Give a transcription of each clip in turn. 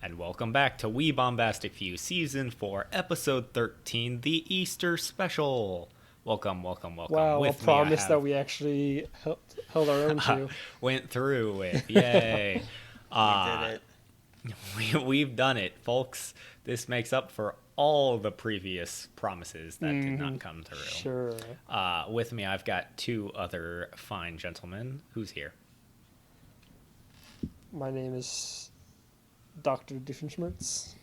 And welcome back to We Bombastic Few, Season 4, Episode 13, the Easter Special. Welcome. Wow, With a me, I promise have that we actually held our own to. went through with. Yay. We did it. We've done it, folks. This makes up for all the previous promises that did not come through. Sure. With me, I've got two other fine gentlemen. Who's here? My name is Dr. Diffenschmertz.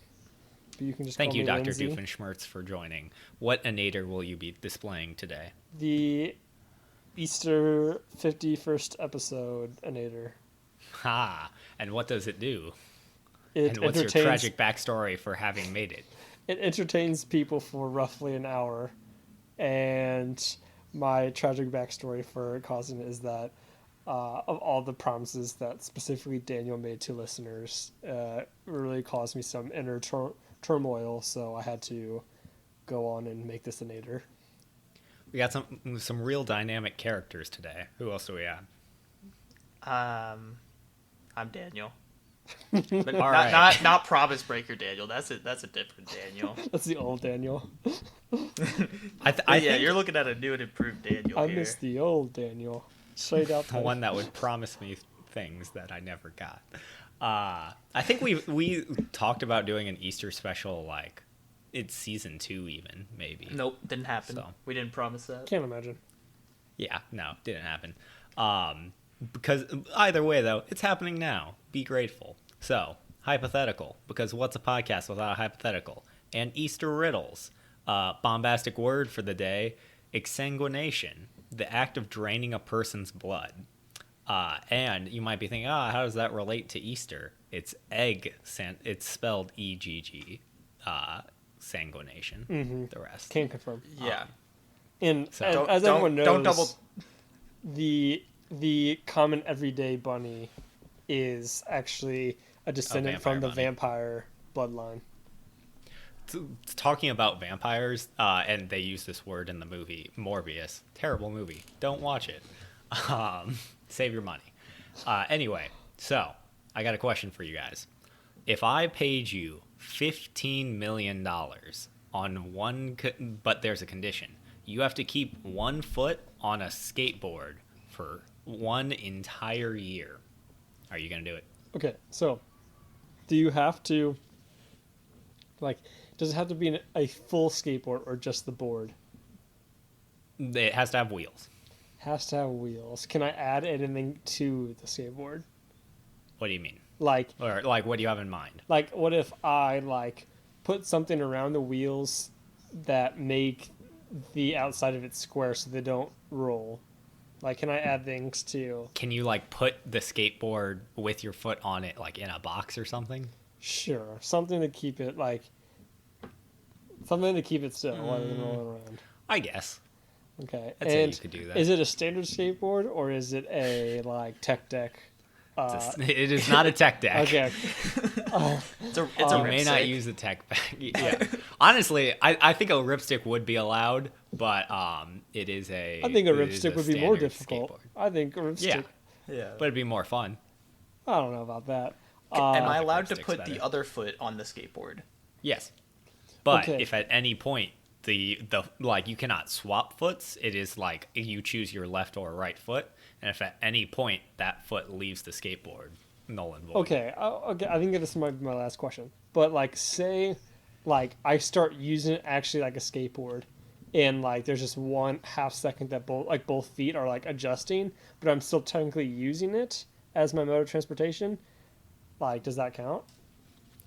But you can just Thank call you, me Dr. Lindsay. Doofenshmirtz, for joining. What inator will you be displaying today? The Easter 51st episode Anator. Ha! And what does it do? It And what's your entertains, tragic backstory for having made it? it entertains people for roughly an hour. And my tragic backstory for causing it is that of all the promises that specifically Daniel made to listeners, really caused me some inner turmoil, so I had to go on and make this an Nader. We got some real dynamic characters today. Who else do we have? I'm Daniel, but All right. not Promise Breaker Daniel. That's a different Daniel. That's the old Daniel. I think You're looking at a new and improved Daniel I here. miss the old Daniel. Straight out the there. one that would promise me things that I never got. I think we talked about doing an Easter special, like it's season 2 even, maybe. Nope, didn't happen. So. We didn't promise that. Can't imagine. Yeah, no, didn't happen. Because either way, though, it's happening now. Be grateful. So, hypothetical, because what's a podcast without a hypothetical? And Easter Riddles. Bombastic word for the day, exsanguination, the act of draining a person's blood. And you might be thinking, how does that relate to Easter? It's it's spelled E-G-G, sanguination, the rest. Can't confirm. Yeah. And So- as everyone knows, don't double. the common everyday bunny is actually a descendant from the vampire bunny. vampire bloodline. Talking about vampires, and they use this word in the movie Morbius. Terrible movie. Don't watch it. Save your money. Anyway, so I got a question for you guys. If I paid you $15 million on one, but there's a condition. You have to keep 1 foot on a skateboard for 1 entire year. Are you going to do it? Okay, so do you have to, does it have to be a full skateboard or just the board? It has to have wheels. Has to have wheels. Can I add anything to the skateboard? What do you mean? Or what do you have in mind? what if I put something around the wheels that make the outside of it square so they don't roll? Can I add things to? Can you put the skateboard with your foot on it in a box or something? Sure, something to keep it still rather than rolling around. I guess. Okay, I'd say and you could do that. is it a standard skateboard or is it a tech deck? It is not a tech deck. Okay. It's a You may not use the tech back. Yeah. Honestly, I think a ripstick would be allowed, but it is a. I think a it is ripstick would be more standard difficult. skateboard. I think a ripstick. Yeah. But it'd be more fun. I don't know about that. Am I allowed to ripstick's put better. the other foot on the skateboard? Yes. But Okay. if at any point the you cannot swap foots, it is you choose your left or right foot, and if at any point that foot leaves the skateboard, null and void. Okay, I think this might be my last question. But say, I start using it actually like a skateboard, and there's just 1/2 second that both feet are adjusting, but I'm still technically using it as my mode of transportation. Does that count?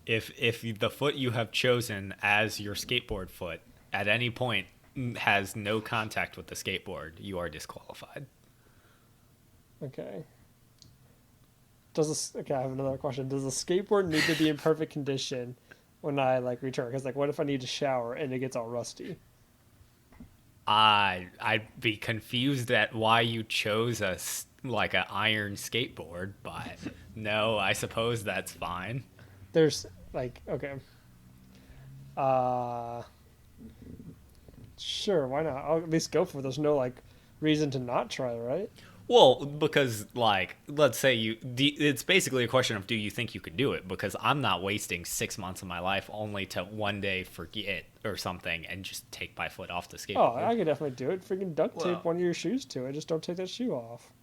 If the foot you have chosen as your skateboard foot at any point has no contact with the skateboard, you are disqualified. Okay. Okay, I have another question. Does the skateboard need to be in perfect condition when I return? Because what if I need to shower and it gets all rusty? I'd be confused at why you chose an iron skateboard, but no, I suppose that's fine. There's okay. Sure, why not? I'll at least go for it. There's no reason to not try, right? Well, because like, let's say it's basically a question of do you think you could do it? Because I'm not wasting 6 months of my life only to one day forget or something and just take my foot off the Oh, skateboard. I could definitely do it. Freaking duct tape Well- one of your shoes to it. Just don't take that shoe off.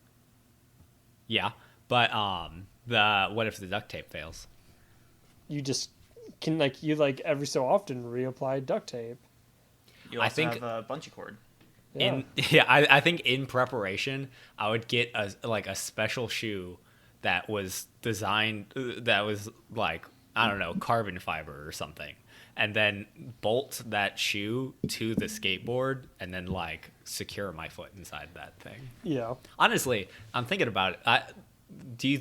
Yeah, but what if the duct tape fails? You just can every so often reapply duct tape. You also think- have a bungee cord. Yeah. I think in preparation I would get a special shoe that was designed that was like, I don't know, carbon fiber or something, and then bolt that shoe to the skateboard and then like secure my foot inside that thing. Yeah. Honestly, I'm thinking about it. Do you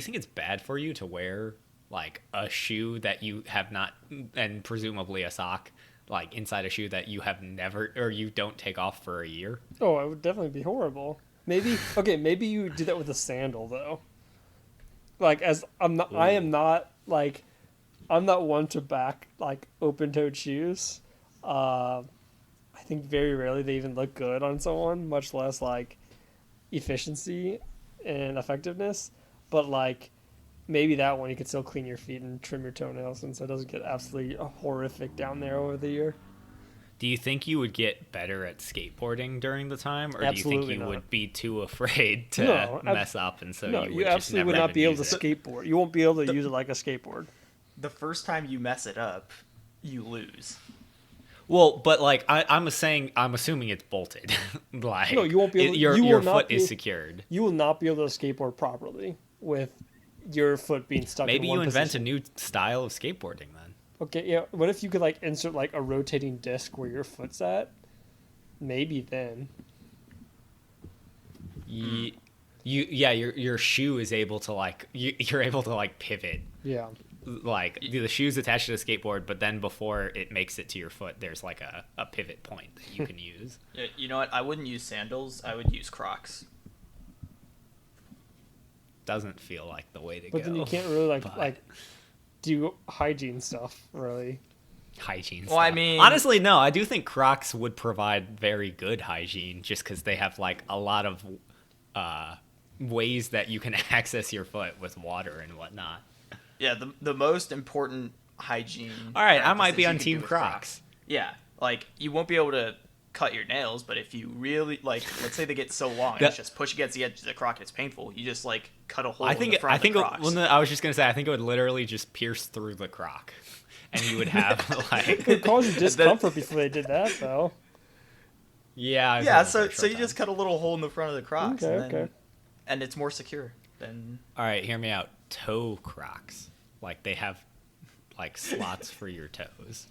think it's bad for you to wear like a shoe that you have not, and presumably a sock, like inside a shoe that you have never, or you don't take off for a year? Oh, it would definitely be horrible. Maybe you do that with a sandal though. Like I am not one to back like open-toed shoes. I think very rarely they even look good on someone, much less like efficiency and effectiveness. But like maybe that one you could still clean your feet and trim your toenails, and so it doesn't get absolutely horrific down there over the year. Do you think you would get better at skateboarding during the time, or Absolutely do you think you not. would be too afraid to No, mess up, and so No, you would you just absolutely never would not even be able to use it? skateboard. You won't be able to use it like a skateboard. The first time you mess it up, you lose. Well, but like I'm assuming it's bolted. Like No, you won't be able- your you will your not foot be- is secured. You will not be able to skateboard properly with your foot being stuck Maybe in one you invent position. a new style of skateboarding then. Okay, yeah. What if you could like insert like a rotating disc where your foot's at? Maybe then. Your shoe is able to like you're able to like pivot. Yeah. Like the shoe's attached to the skateboard, but then before it makes it to your foot, there's like a pivot point that you can use. Yeah, you know what? I wouldn't use sandals. I would use Crocs. Doesn't feel like the way to But go. then you can't really but do hygiene stuff really. hygiene. Well, I stuff. mean- honestly, no. I do think Crocs would provide very good hygiene, just because they have like a lot of ways that you can access your foot with water and whatnot. Yeah, the most important hygiene. All right, I might practices be you on can Team do with Crocs. Yeah, like you won't be able to cut your nails, but if you really like, let's say they get so long, and That- it's just push against the edge of the Croc, and it's painful. You just like cut a hole. I in think the front I think of the Crocs. well, no, I was just gonna say I think it would literally just pierce through the Croc, and you would have like It would cause you discomfort before they did that though. yeah Yeah, so you just cut a little hole in the front of the Crocs, Okay, and, then, okay. and it's more secure than. All right, hear me out. Toe Crocs, like they have like slots for your toes.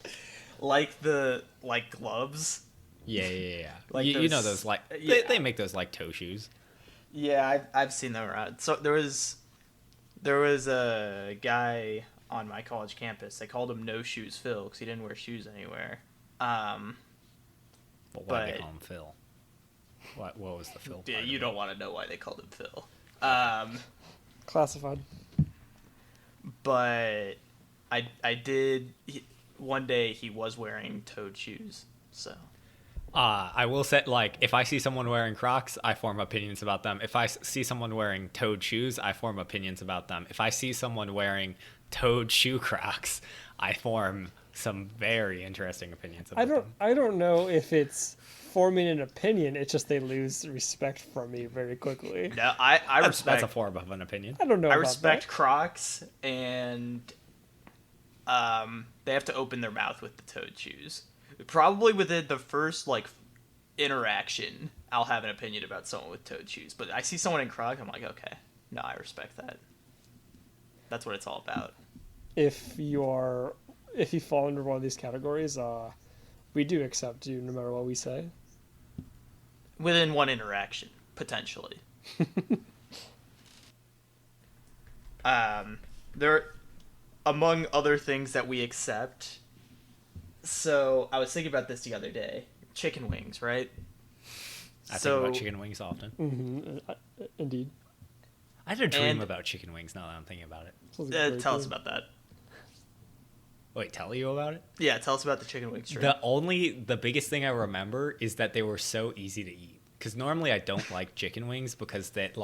Like gloves. Yeah. Like you know those- those like yeah. they make those like toe shoes. Yeah, I've seen them around. So there was a guy on my college campus. They called him No Shoes Phil because he didn't wear shoes anywhere. But why they But- call him Phil? What was the Phil? Yeah, part you of don't want to know why they called him Phil. Classified. But I did. One day he was wearing toed shoes. So I will say, like, if I see someone wearing Crocs, I form opinions about them. If I see someone wearing toed shoes, I form opinions about them. If I see someone wearing toed shoe Crocs, I form some very interesting opinions about them. I don't know if it's forming an opinion. It's just they lose respect from me very quickly. no, I respect. That's a form of an opinion. I don't know. I about respect that. Crocs, and they have to open their mouth with the toed shoes. Probably within the first interaction, I'll have an opinion about someone with toed shoes. But I see someone in Crocs, I'm like, okay, no, I respect that. That's what it's all about. If you fall under one of these categories, we do accept you no matter what we say. Within one interaction, potentially. There, among other things that we accept. So I was thinking about this the other day. Chicken wings, right? I think about chicken wings often. Mm-hmm. Indeed. I had a dream And- about chicken wings now that I'm thinking about it. Sounds like a great Tell us dream. about that. Wait, tell you about it? Yeah, tell us about the chicken wings. Dream. The biggest thing I remember is that they were so easy to eat because normally I don't like chicken wings because that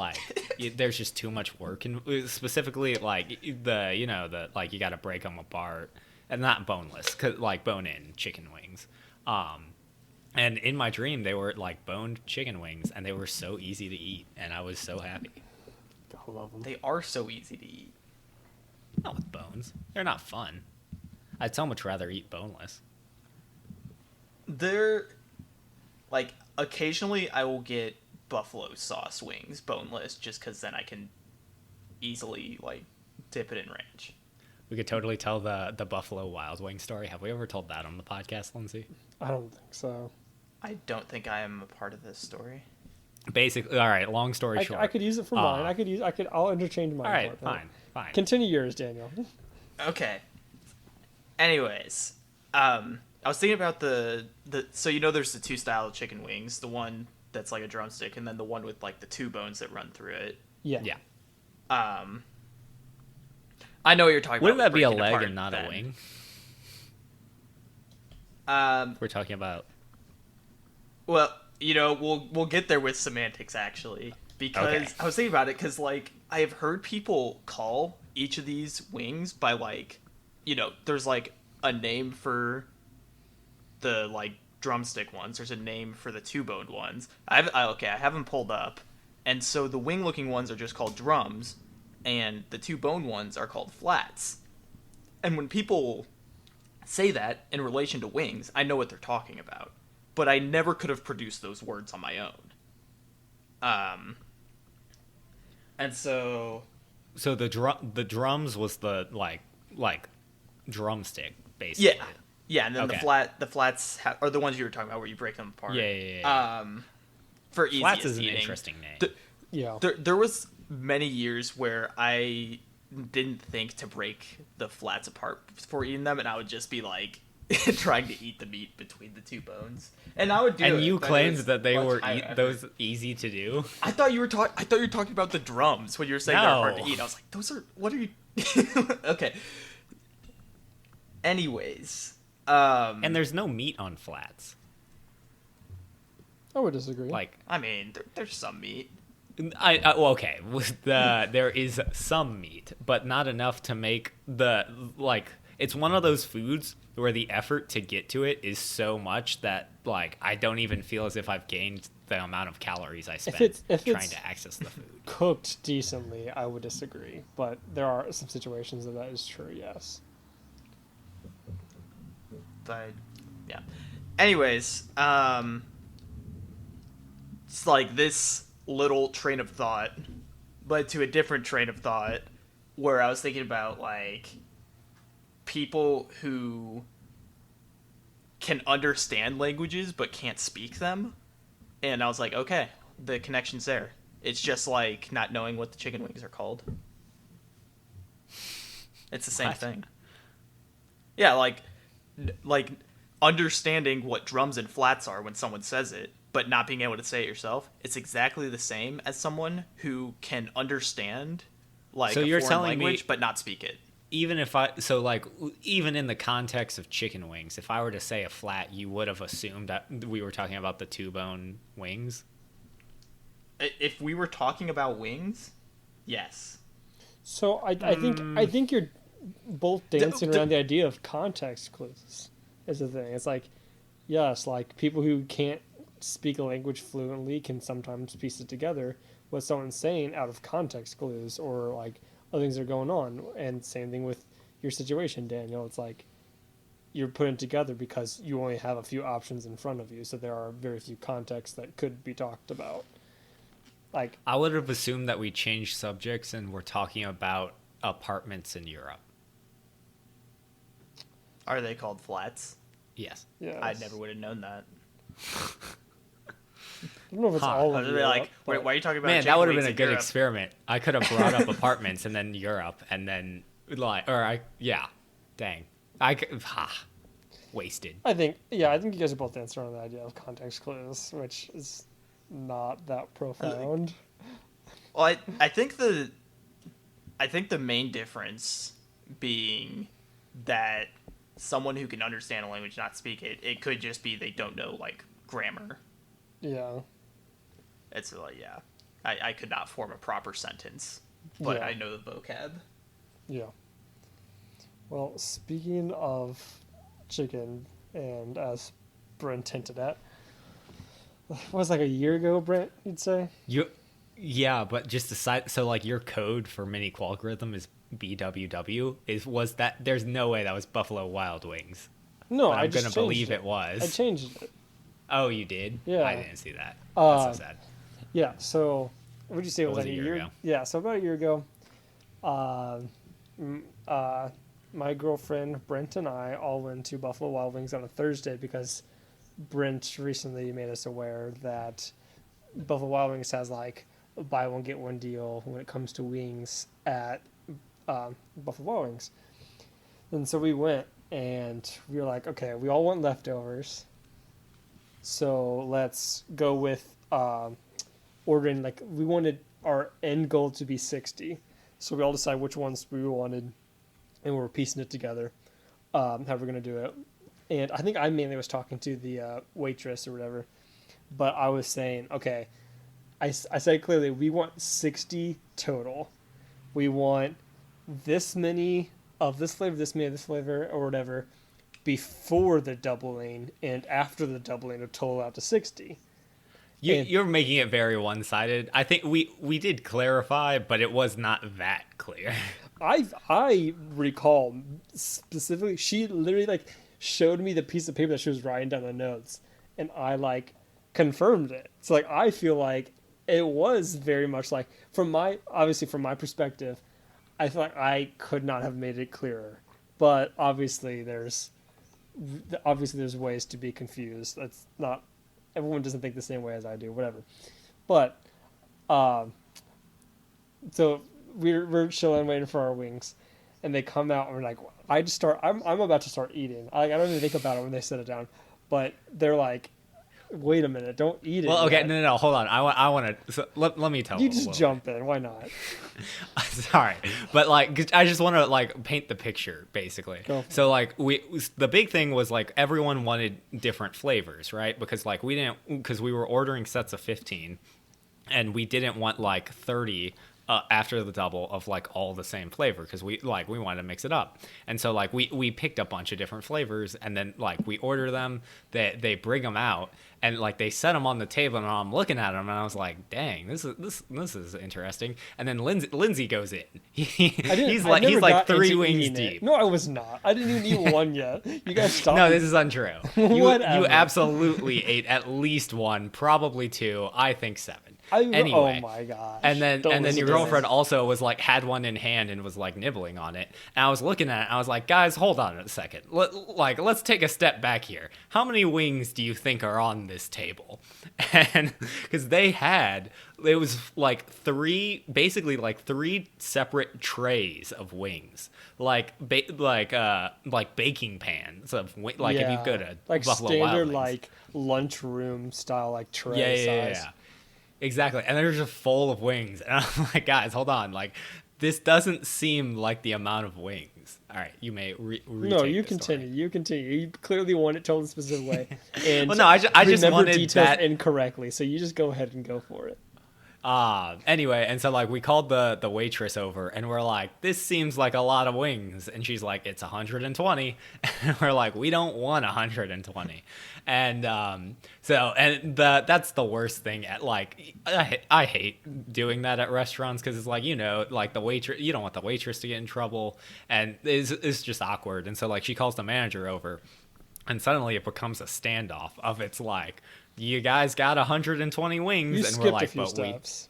there's just too much work, and specifically like the like you got to break them apart, and not boneless, cause like bone-in chicken wings. And in my dream they were like boned chicken wings, and they were so easy to eat, and I was so happy. I love them. They are so easy to eat. Not with bones. They're not fun. I'd so much rather eat boneless. They're like occasionally I will get buffalo sauce wings boneless just because then I can easily like dip it in ranch. We could totally tell the Buffalo Wild Wing story. Have we ever told that on the podcast, Lindsay? I don't think so. I don't think I am a part of this story. Basically, all right. Long story short, I could use it for mine. I'll interchange mine. All right, for it. fine. Continue yours, Daniel. Okay. Anyways, I was thinking about the so there's the two style of chicken wings, the one that's like a drumstick, and then the one with like the two bones that run through it. Yeah. I know what you're talking Wouldn't about. that be a breaking leg apart and not then. a wing? We're talking about. Well, we'll get there with semantics actually, because Okay. I was thinking about it because like I have heard people call each of these wings by like, there's like a name for the like drumstick ones. There's a name for the two-boned ones. I have them pulled up, and so the wing-looking ones are just called drums, and the two-boned ones are called flats. And when people say that in relation to wings, I know what they're talking about, but I never could have produced those words on my own. And so the drums was the like drumstick basically. Yeah, and then Okay. the flats are the ones you were talking about where you break them apart. Yeah. For easiest Flats is an eating. interesting name. Yeah. There was many years where I didn't think to break the flats apart before eating them, and I would just be like trying to eat the meat between the two bones, and I would do. And it, you but it claimed was that they much were higher effort. those easy to do. I thought you were talking about the drums when you were saying they're hard to No. eat. I was like, those are what are you? Okay. Anyways, And there's no meat on flats. I would disagree. Like I mean, there's some meat. well, okay, there is some meat, but not enough to make it's one of those foods where the effort to get to it is so much that I don't even feel as if I've gained the amount of calories I spent if trying it's to access the food. cooked decently, I would disagree. But there are some situations that is true, yes. But yeah. Anyways, it's like this little train of thought led to a different train of thought where I was thinking about like people who can understand languages but can't speak them, and I was like, okay, the connection's there. It's just like not knowing what the chicken wings are called. It's the same What? thing. Yeah, like understanding what drums and flats are when someone says it, but not being able to say it yourself. It's exactly the same as someone who can understand So a you're foreign telling me- language but not speak it. Even in the context of chicken wings, if I were to say a flat, you would have assumed that we were talking about the two-bone wings. If we were talking about wings, yes. So I think you're both dancing around the idea of context clues. Is the thing. It's like, yes, like people who can't speak a language fluently can sometimes piece it together what someone's saying out of context clues or like other things that are going on. And same thing with your situation, Daniel. It's like you're putting it together because you only have a few options in front of you, so there are very few contexts that could be talked about. Like I would have assumed that we changed subjects and we're talking about apartments in Europe. Are they called flats? Yes. yeah, I never would have known that. I don't know if it's all I of was Europe, like, but- why are you talking about Man, chicken that would have wings been a in good Europe? experiment. I could have brought up apartments and then Europe and then dang. Wasted. I think you guys are both answering on the idea of context clues, which is not that profound. Well, I think the main difference being that someone who can understand a language not speak it, it could just be they don't know like grammar. Yeah. It's like, yeah, I could not form a proper sentence, but Yeah. I know the vocab. Yeah. Well, speaking of chicken, and as Brent hinted at, what was like a year ago, Brent, you'd say? Yeah, but just aside, so like your code for mini qualgorithm is BWW. Was that? There's no way that was Buffalo Wild Wings, No, but I I'm just gonna changed believe it. it was. I changed it. Oh, you did? Yeah. I didn't see that. That's so sad. Yeah, so what would you say it What was was like a a year year? ago? Yeah, so about a year ago, uh, m- uh, my girlfriend Brent and I all went to Buffalo Wild Wings on a Thursday because Brent recently made us aware that Buffalo Wild Wings has like a buy one get one deal when it comes to wings at Buffalo Wild Wings, and so we went and we were like, okay, we all want leftovers, so let's go with ordering, like, we wanted our end goal to be 60, so we all decided which ones we wanted and we were piecing it together, how we're going to do it. And I think I mainly was talking to the waitress or whatever, but I was saying, okay, I said clearly we want 60 total, we want this many of this flavor, this many of this flavor, or whatever, before the doubling, and after the doubling to total out to 60. You're making it very one-sided. I think we did clarify, but it was not that clear. I recall specifically, she literally like showed me the piece of paper that she was writing down the notes, and I like confirmed it. So like I feel like it was very much like, from my perspective, I feel like I could not have made it clearer. But obviously there's ways to be confused. That's not, everyone doesn't think the same way as I do. Whatever. But so we're chilling, waiting for our wings, and they come out, and we're like, I'm about to start eating. I don't even think about it when they set it down, but they're like, wait a minute, don't eat it. Well, okay, yet. no, hold on. I want to. So let me tell You a just little jump in. Why not? bit. Sorry, but like, 'cause I just want to like paint the picture, basically. Go for So like, the big thing was like everyone wanted different flavors, right? Because like because we were ordering sets of 15, and we didn't want like 30 after the double of like all the same flavor, because we wanted to mix it up. And so like we picked a bunch of different flavors, and then like we order them, they bring them out, and like they set them on the table, and I'm looking at them and I was like, dang, this is interesting. And then Lindsay goes in. He's I never like got 3 into wings eating it. deep. No, I was not. I didn't even eat one yet. You guys stopped. No, this is untrue. You Whatever. absolutely ate at least 1, probably 2, I think 7. Oh Anyway, my gosh. and then Don't your listen to girlfriend this. also was like, had one in hand and was like nibbling on it. And I was looking at it, I was like, guys, hold on a second. Let's take a step back here. How many wings do you think are on this table? And because it was like basically like 3 separate trays of wings, like baking pans of like, if you go to like Buffalo standard Wild Wings. like lunchroom style, like tray Yeah. size. Exactly. And they're just full of wings. And I'm like, guys, hold on. Like, this doesn't seem like the amount of wings. All right, you may No, you the continue. story. You continue. You clearly want it told a specific way. And Well, no, I just remember wanted details that. incorrectly. So you just go ahead and go for it. Anyway, and so like we called the waitress over, and we're like, this seems like a lot of wings, and she's like, it's 120, and we're like, we don't want 120, and that's the worst thing at like, I hate doing that at restaurants, because it's like, like the waitress, you don't want the waitress to get in trouble, and it's just awkward. And so like she calls the manager over, and suddenly it becomes a standoff of, it's like, you guys got 120 wings, You and skipped we're like, a few but steps.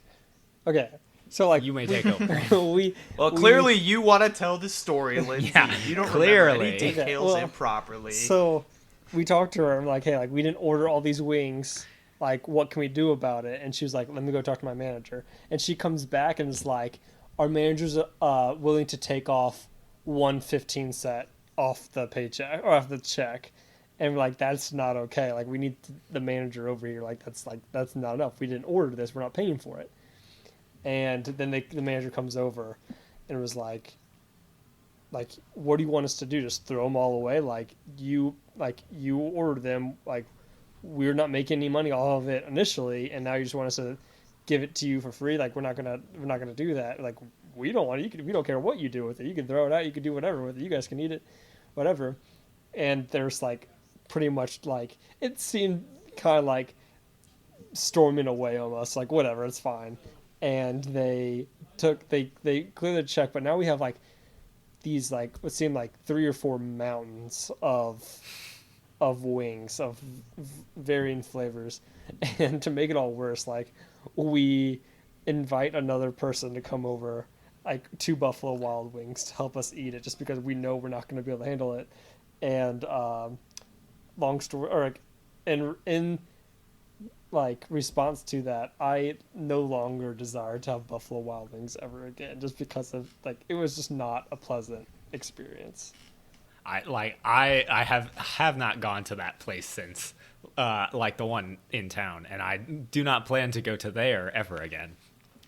Okay, so like you may take over. we Well, clearly you want to tell the story, Lindsay. Yeah, You don't clearly. remember any details Okay, well, improperly. So we talked to her. I'm like, hey, like we didn't order all these wings. Like, what can we do about it? And she was like, let me go talk to my manager. And she comes back and is like, our manager's willing to take off 115 set off the paycheck or off the check. And we're like, that's not okay. Like, we need the manager over here. That's not enough. We didn't order this. We're not paying for it. And then the manager comes over and was like, what do you want us to do? Just throw them all away? You ordered them. Like, we're not making any money off of it initially, and now you just want us to give it to you for free. Like we're not gonna do that. Like we don't want it. We don't care what you do with it. You can throw it out. You can do whatever with it. You guys can eat it, whatever. And there's like pretty much like it seemed kind of like storming away almost, like whatever, it's fine. And they cleared the check, but now we have like these like what seemed like 3 or 4 mountains of wings of varying flavors. And to make it all worse, like we invite another person to come over, like 2 Buffalo Wild Wings, to help us eat it, just because we know we're not going to be able to handle it. And long story, or like in like response to that, I no longer desire to have Buffalo Wild Wings ever again, just because of like it was just not a pleasant experience. I have not gone to that place since like the one in town, and I do not plan to go to there ever again.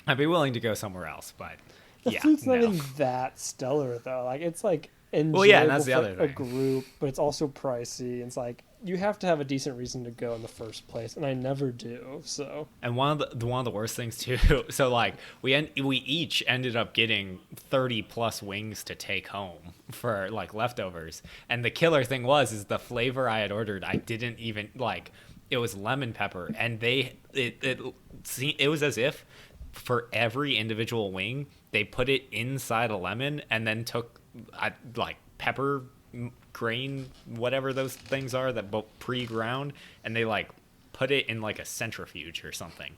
I'd be willing to go somewhere else, but The yeah, food's not no. even that stellar though. Like it's like enjoyable Well, yeah, and that's the for other a thing. group, but it's also pricey. It's like you have to have a decent reason to go in the first place, and I never do. So And one of the worst things too. So like we each ended up getting 30 plus wings to take home for like leftovers. And the killer thing is the flavor I had ordered, I didn't even like. It was lemon pepper, and it was as if for every individual wing they put it inside a lemon and then took like pepper grain, whatever those things are that pre-ground, and they like put it in like a centrifuge or something,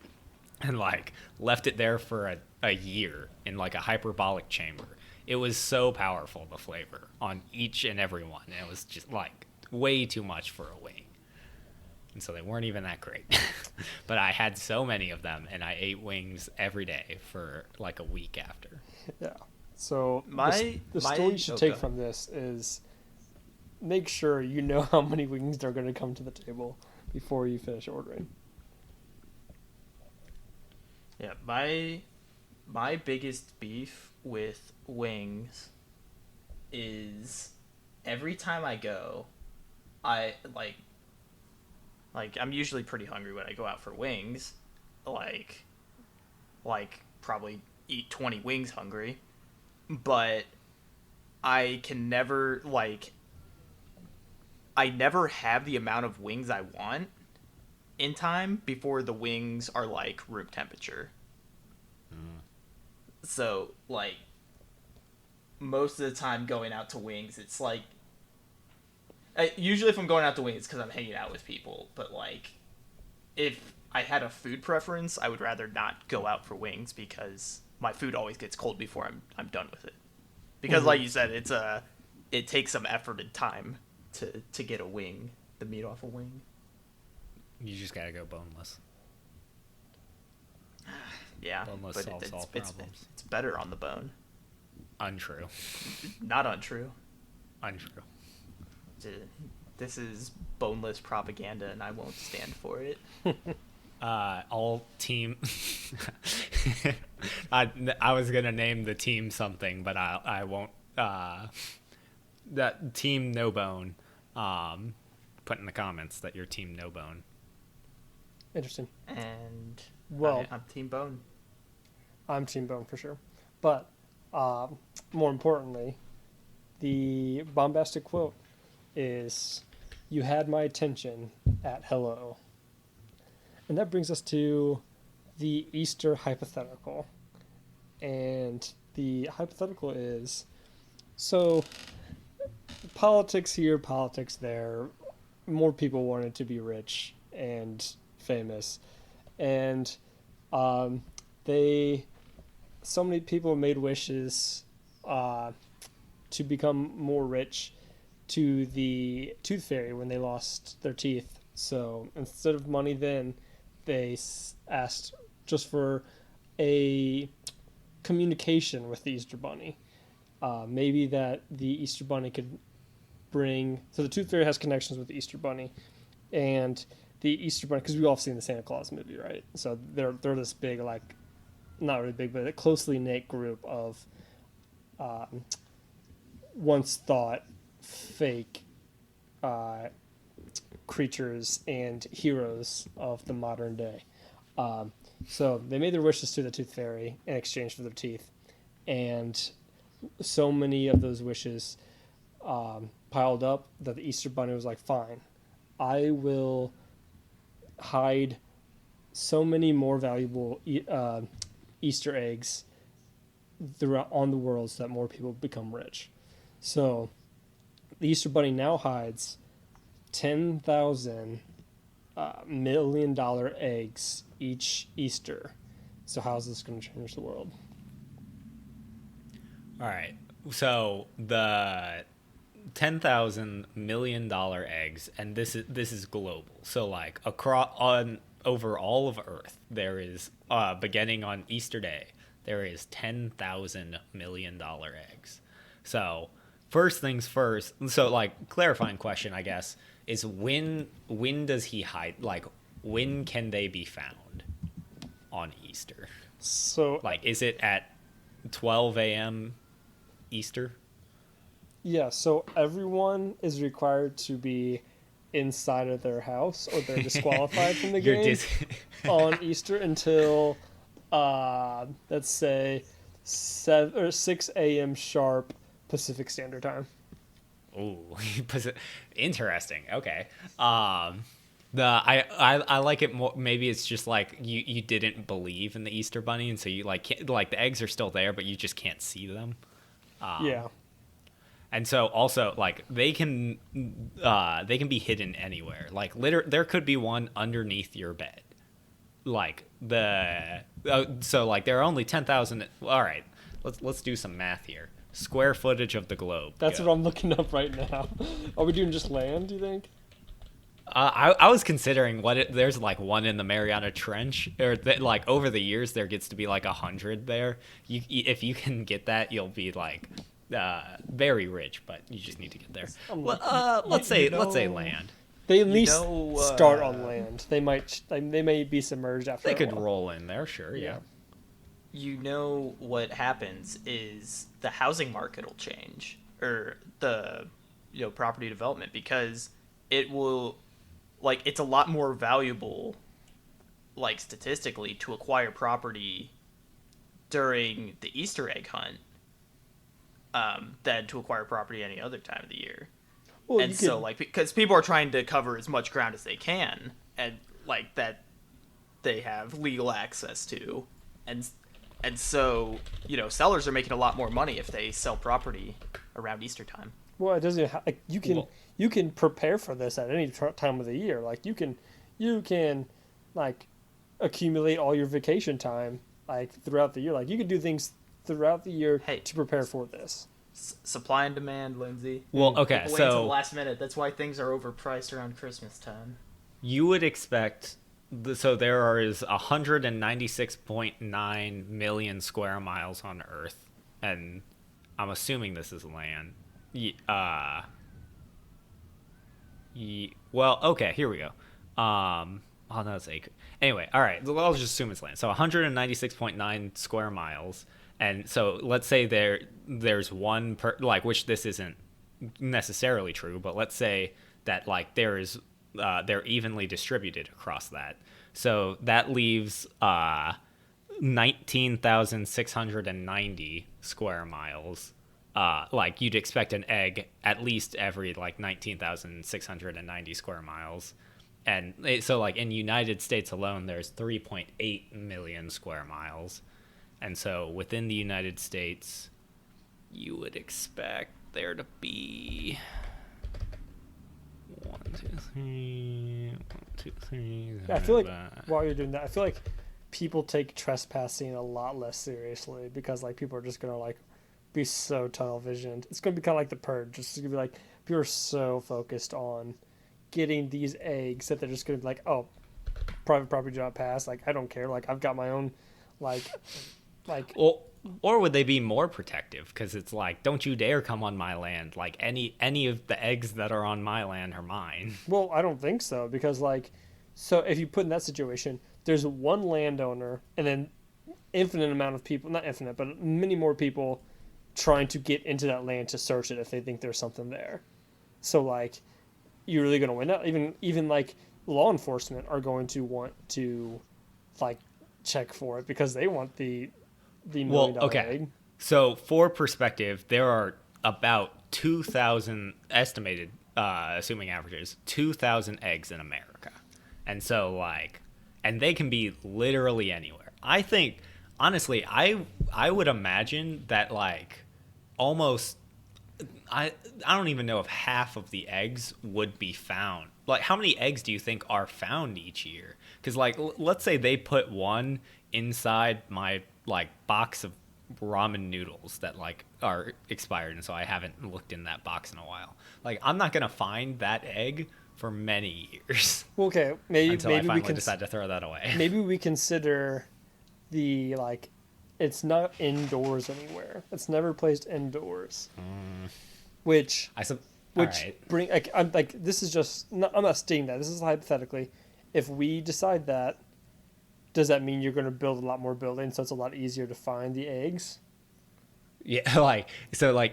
and like left it there for a year in like a hyperbolic chamber. It was so powerful, the flavor on each and every one, and it was just like way too much for a wing. And so they weren't even that great. But I had so many of them, and I ate wings every day for like a week after. yeah. So My the my story you should oh, take go from this is make sure you know how many wings are going to come to the table before you finish ordering. Yeah, my biggest beef with wings is every time I go, I like I'm usually pretty hungry when I go out for wings, like probably eat 20 wings hungry, but I can never I never have the amount of wings I want in time before the wings are like room temperature. So like most of the time going out to wings, it's like usually if I'm going out to wings, it's because I'm hanging out with people. But like if I had a food preference, I would rather not go out for wings because my food always gets cold before I'm done with it. Because like you said, it takes some effort and time to get a wing, the meat off a wing. You just gotta go boneless. Yeah, Boneless but solves all problems. it's better on the bone. Untrue. Not untrue. Untrue. This is boneless propaganda, and I won't stand for it. All team. I was gonna name the team something, but I won't. That team no bone. Put in the comments that you're team no bone. Interesting. And Well, I'm team bone. I'm Team Bone for sure. But more importantly, the bombastic quote is, "You had my attention at hello." And that brings us to the Easter hypothetical. And the hypothetical is, so politics here, politics there, more people wanted to be rich and famous. And so many people made wishes to become more rich to the tooth fairy when they lost their teeth. So instead of money then, they asked just for a communication with the Easter Bunny. Maybe that the Easter Bunny could bring... So the tooth fairy has connections with the Easter Bunny. And the Easter Bunny... Because we've all seen the Santa Claus movie, right? So they're this big, like... Not really big, but a closely knit group of once thought fake creatures and heroes of the modern day. So they made their wishes to the Tooth Fairy in exchange for their teeth, and so many of those wishes piled up that the Easter Bunny was like, "Fine, I will hide so many more valuable Easter eggs throughout on the world so that more people become rich." So the Easter Bunny now hides 10,000 $1 million eggs each Easter. So how's this going to change the world? All right. So the $10,000 million eggs, and this is global. So like across on over all of Earth, there is beginning on Easter Day, there is $10,000 million eggs. So first things first. So like clarifying question, I guess, is when does he hide? Like when can they be found on Easter? So Like is it at 12 a.m. Easter? yeah, so everyone is required to be inside of their house or they're disqualified from the You're game on Easter until let's say 7 or 6 a.m. sharp Pacific Standard Time. Ooh, interesting. Okay. I like it more. Maybe it's just like you didn't believe in the Easter Bunny, and so you like can't, like the eggs are still there, but you just can't see them. Yeah. And so also like they can be hidden anywhere. Like there could be one underneath your bed. Like so like there are only 10,000. All right, let's do some math here. Square footage of the globe. That's Go. what I'm looking up right now. Are we doing just land, do you think? I was considering there's like one in the Mariana Trench, or like over the years there gets to be like 100 there. If you can get that, you'll be like very rich, but you just need to get there. Let's say land. They at least start uh, on land. They may be submerged after. They a could while. roll in there, sure, yeah. You know what happens is the housing market will change, or the property development, because it will, like, it's a lot more valuable, like statistically, to acquire property during the Easter egg hunt than to acquire property any other time of the year. Well, And so like, because people are trying to cover as much ground as they can, and like that they have legal access to, and so sellers are making a lot more money if they sell property around Easter time. Well, it doesn't. Like, you can prepare for this at any time of the year. Like you can like accumulate all your vacation time like throughout the year. Like you can do things throughout the year to prepare for this. Supply and demand, Lindsay. Well, okay, People wait until the so last minute. That's why things are overpriced around Christmas time. you would expect. So there is 196.9 million square miles on Earth, and I'm assuming this is land. Well, okay, here we go. Oh, no, that's acre. Anyway, all right, I'll just assume it's land. So 196.9 square miles, and so let's say there's one per, like, which this isn't necessarily true, but let's say that like they're evenly distributed across that. So that leaves 19,690 square miles. Like you'd expect an egg at least every like 19,690 square miles. And so like in United States alone, there's 3.8 million square miles. And so within the United States, you would expect there to be 1, 2, 3. I feel like while you're doing that, I feel like people take trespassing a lot less seriously because like people are just gonna like be so tunnel visioned. It's gonna be kind of like the purge. It's gonna be like people are so focused on getting these eggs that they're just gonna be like, oh, private property job pass. Like I don't care. Like I've got my own, like. Or would they be more protective? Because it's like, don't you dare come on my land. Like any of the eggs that are on my land are mine. Well, I don't think so because like, so if you put in that situation, there's one landowner and then infinite amount of people, not infinite, but many more people trying to get into that land to search it if they think there's something there. So like, you're really going to win out. Even like law enforcement are going to want to like check for it because they want the $1 Well, million okay. egg. So for perspective, there are about 2,000 estimated, assuming averages, 2,000 eggs in America. And so and they can be literally anywhere. I think, honestly, I would imagine that almost, I don't even know if half of the eggs would be found. Like, how many eggs do you think are found each year? Because let's say they put one inside my box of ramen noodles that are expired, and so I haven't looked in that box in a while. I'm not gonna find that egg for many years. Well, okay, until I maybe finally we can decide to throw that away. maybe we consider the it's not indoors anywhere. It's never placed indoors. Which All right. bring I'm this is just not, I'm not stating that. This is hypothetically. If we decide that, does that mean you're going to build a lot more buildings so it's a lot easier to find the eggs? Yeah,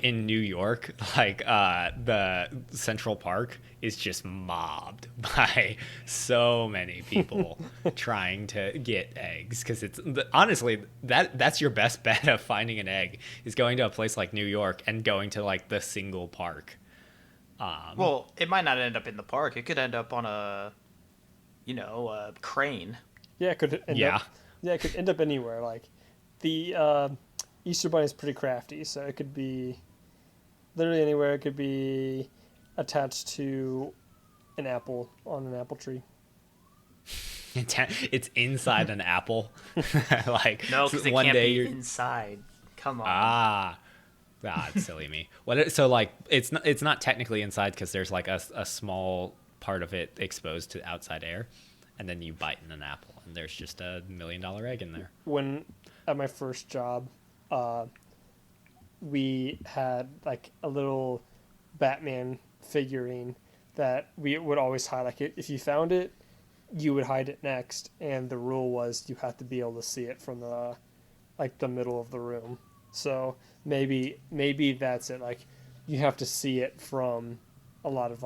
in New York, the Central Park is just mobbed by so many people trying to get eggs, because honestly that's your best bet of finding an egg, is going to a place like New York and going to the single park. Well, it might not end up in the park. It could end up on a crane. Yeah, it could end Yeah. up. Yeah, it could end up anywhere. The Easter Bunny is pretty crafty, so it could be literally anywhere. It could be attached to an apple on an apple tree. It's inside an apple. No, because it one can't day be you're inside. Come on. it's silly me. It's not technically inside, because there's a small part of it exposed to outside air, and then you bite in an apple and there's just $1 million egg in there. When at my first job, we had a little Batman figurine that we would always hide. If you found it, you would hide it next, and the rule was you had to be able to see it from the middle of the room. So maybe that's it. You have to see it from a lot of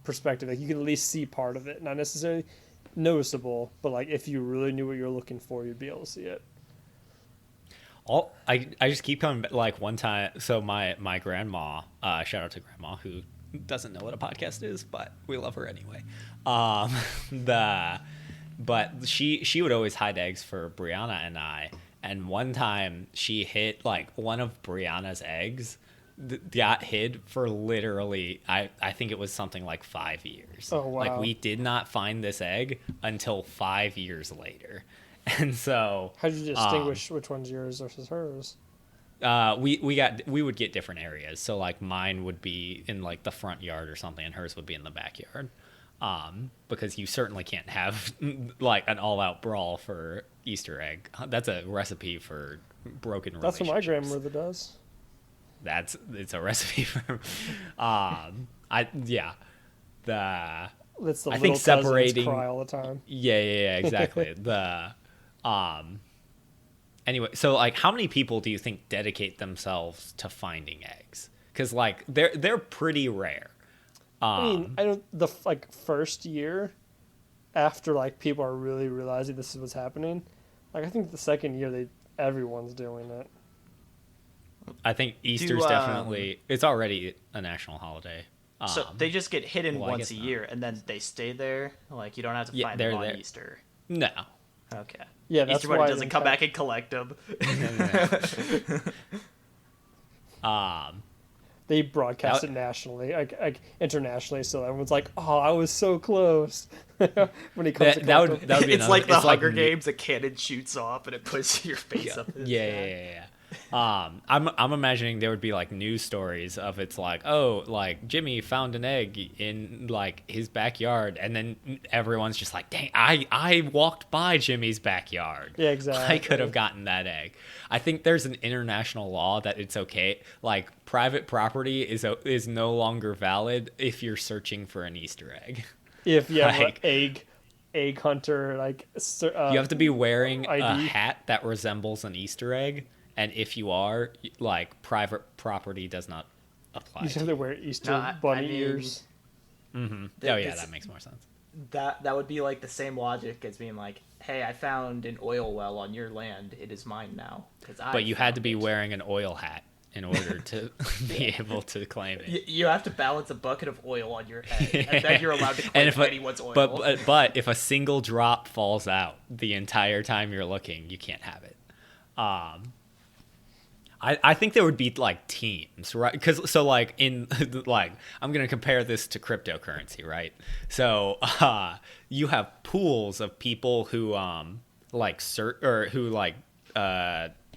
perspective. You can at least see part of it, not necessarily noticeable, but if you really knew what you're looking for, you'd be able to see it. I just keep coming back. One time, so my grandma, shout out to grandma, who doesn't know what a podcast is, but we love her anyway. But she would always hide eggs for Brianna and I. And one time she hid one of Brianna's eggs got hid for literally, I think it was something like 5 years. Oh, wow. We did not find this egg until 5 years later. And so how did you distinguish which one's yours versus hers? we would get different areas. So mine would be in the front yard or something, and hers would be in the backyard. Because you certainly can't have an all-out brawl for Easter egg. That's a recipe for broken That's relationships. what my grandmother does. It's a recipe for That's the I little think separating cry all the time. yeah exactly. Anyway, so how many people do you think dedicate themselves to finding eggs? Because they're pretty rare. I mean, I don't. The first year, after people are really realizing this is what's happening, I think the second year everyone's doing it. I think Easter's definitely, it's already a national holiday. So they just get hidden well, I once a guess year, and then they stay there. You don't have to find they're them on there. Easter. No. Okay. Yeah, that's Easter why Bunny I doesn't didn't come count. back and collect them. They broadcast it nationally, internationally, so everyone's like, "Oh, I was so close." When he comes to that would collect them. that would be It's another, like the it's Hunger Games. A cannon shoots off, and it puts your face up. In the sky. Yeah. I'm imagining there would be news stories of it's Jimmy found an egg in his backyard, and then everyone's just dang, I walked by Jimmy's backyard. Yeah, exactly. I could have gotten that egg. I think there's an international law that it's okay. Private property is no longer valid if you're searching for an Easter egg. If you have an egg hunter, You have to be wearing a ID. hat that resembles an Easter egg, and if you are, private property does not apply. You have to wear Easter No, bunny I mean- ears. Mm-hmm. Oh yeah, It's- that makes more sense. that would be like the same logic as being like, hey, I found an oil well on your land. It is mine now. But you had to be wearing an oil hat in order to be able to claim it. You have to balance a bucket of oil on your head, and then you're allowed to claim anyone's oil. But if a single drop falls out the entire time you're looking, you can't have it. I think there would be like teams, right? Because so like in like I'm gonna compare this to cryptocurrency, right? So you have pools of people who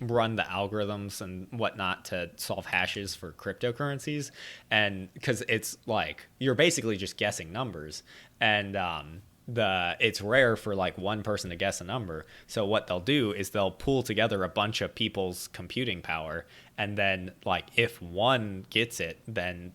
run the algorithms and whatnot to solve hashes for cryptocurrencies, and because it's like you're basically just guessing numbers, and it's rare for like one person to guess a number. So what they'll do is they'll pool together a bunch of people's computing power, and then like if one gets it, then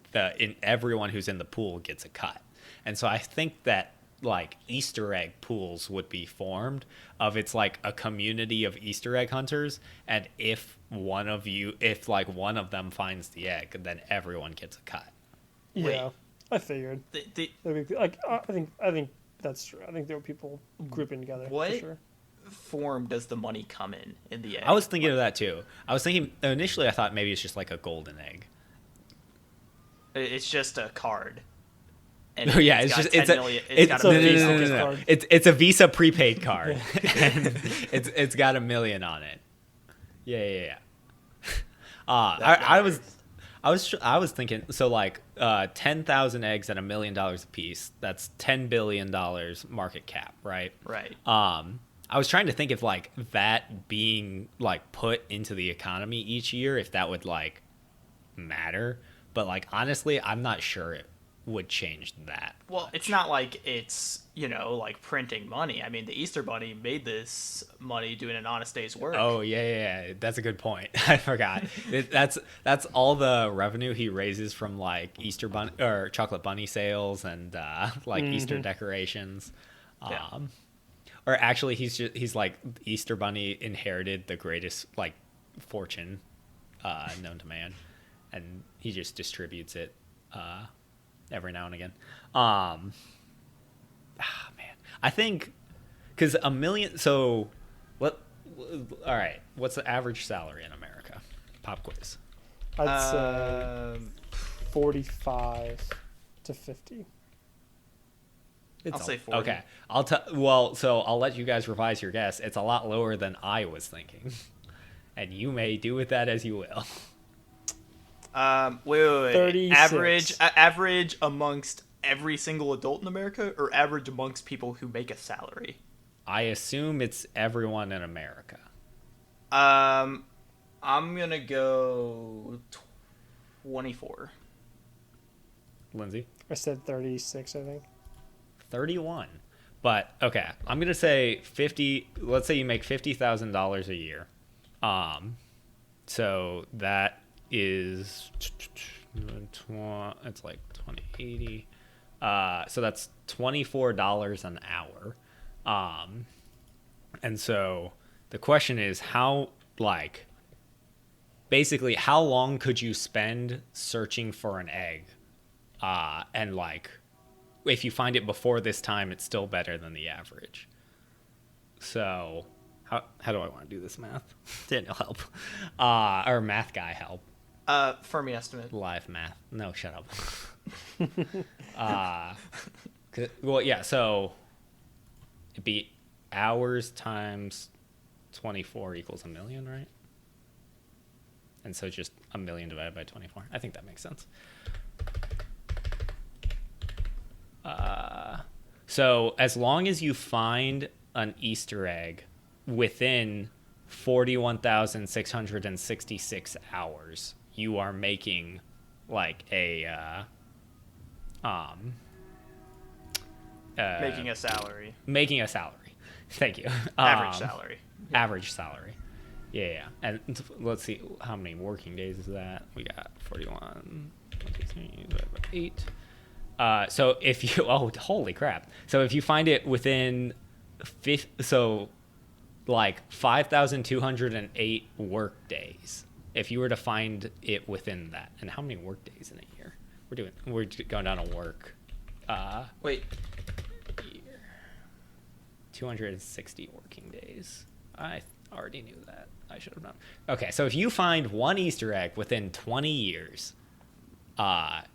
everyone who's in the pool gets a cut. And so I think that like Easter egg pools would be formed of it's like a community of Easter egg hunters, and if one of them finds the egg, then everyone gets a cut. Yeah, Wait. I figured. I think that's true. I think there were people grouping together. What For sure. form does the money come in the egg? I was thinking of that too. I was thinking initially I thought maybe it's just like a golden egg. It's just a card. And Oh yeah, it's a Visa prepaid card, and it's got $1 million on it. Yeah. I was thinking, so like 10,000 eggs at $1 million a piece. That's $10 billion market cap, right? Right. I was trying to think if like that being like put into the economy each year, if that would like matter. But like honestly, I'm not sure it would change that. Well, much. it's not like it's, like printing money. I mean, the Easter Bunny made this money doing an honest day's work. Oh yeah. That's a good point. I forgot. That's all the revenue he raises from like Easter Bunny or chocolate bunny sales and like Easter decorations. Yeah. Or actually, he's like Easter Bunny inherited the greatest like fortune known to man, and he just distributes it every now and again. Man, I think because $1 million. So what? All right, what's the average salary in America? Pop quiz. I'd say 45 to 50. I'll say 40. Okay, so I'll let you guys revise your guess. It's a lot lower than I was thinking, and you may do with that as you will. Wait. 36. Average amongst every single adult in America, or average amongst people who make a salary? I assume it's everyone in America. I'm gonna go 24. Lindsay? I said 36, I think. 31. But okay, I'm gonna say 50. Let's say you make $50,000 a year. So that is it's like 2080. So that's $24 an hour. And so the question is how long could you spend searching for an egg? And like, if you find it before this time, it's still better than the average. So how do I want to do this math? Daniel, help. Or math guy, help. Fermi estimate. Live math. No, shut up. Well, yeah, so it'd be hours times 24 equals 1 million, right? And so just 1 million divided by 24. I think that makes sense. So as long as you find an Easter egg within 41,666 hours, you are making like a Making a salary. Making a salary. Thank you. Average salary. Average salary. Yeah. And let's see, how many working days is that? We got 41, 23, divided by 8. So if you, holy crap. So if you find it within, like 5,208 work days, if you were to find it within that, and how many work days in a year? We're going down to work. Wait. 260 working days. I already knew that. I should have known. Okay, so if you find one Easter egg within 20 years, that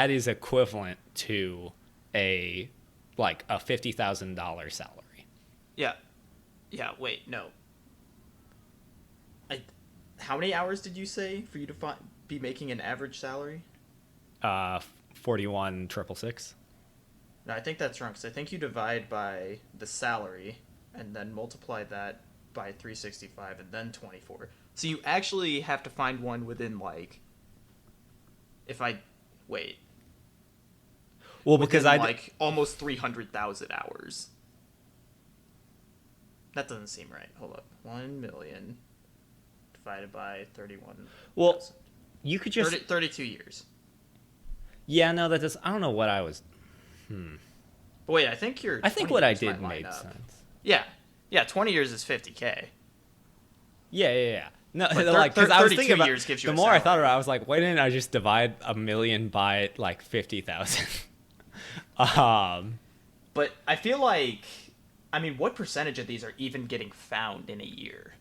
is equivalent to a $50,000 salary. Yeah. Yeah, wait, no. How many hours did you say for you to be making an average salary? 41,666. No, I think that's wrong, because I think you divide by the salary and then multiply that by 365 and then 24. So you actually have to find one within, wait. Well, because almost 300,000 hours. That doesn't seem right. Hold up. 1 million divided by 31. Well, you could just 32 years. Yeah, no, that does. I don't know what I was. But wait, I think what I did made sense. Yeah, 20 years is 50K. Yeah. No, But because I was thinking about years gives you the a more I salary. thought about it, I was like, why didn't I just divide 1 million by 50,000? But I feel like, what percentage of these are even getting found in a year?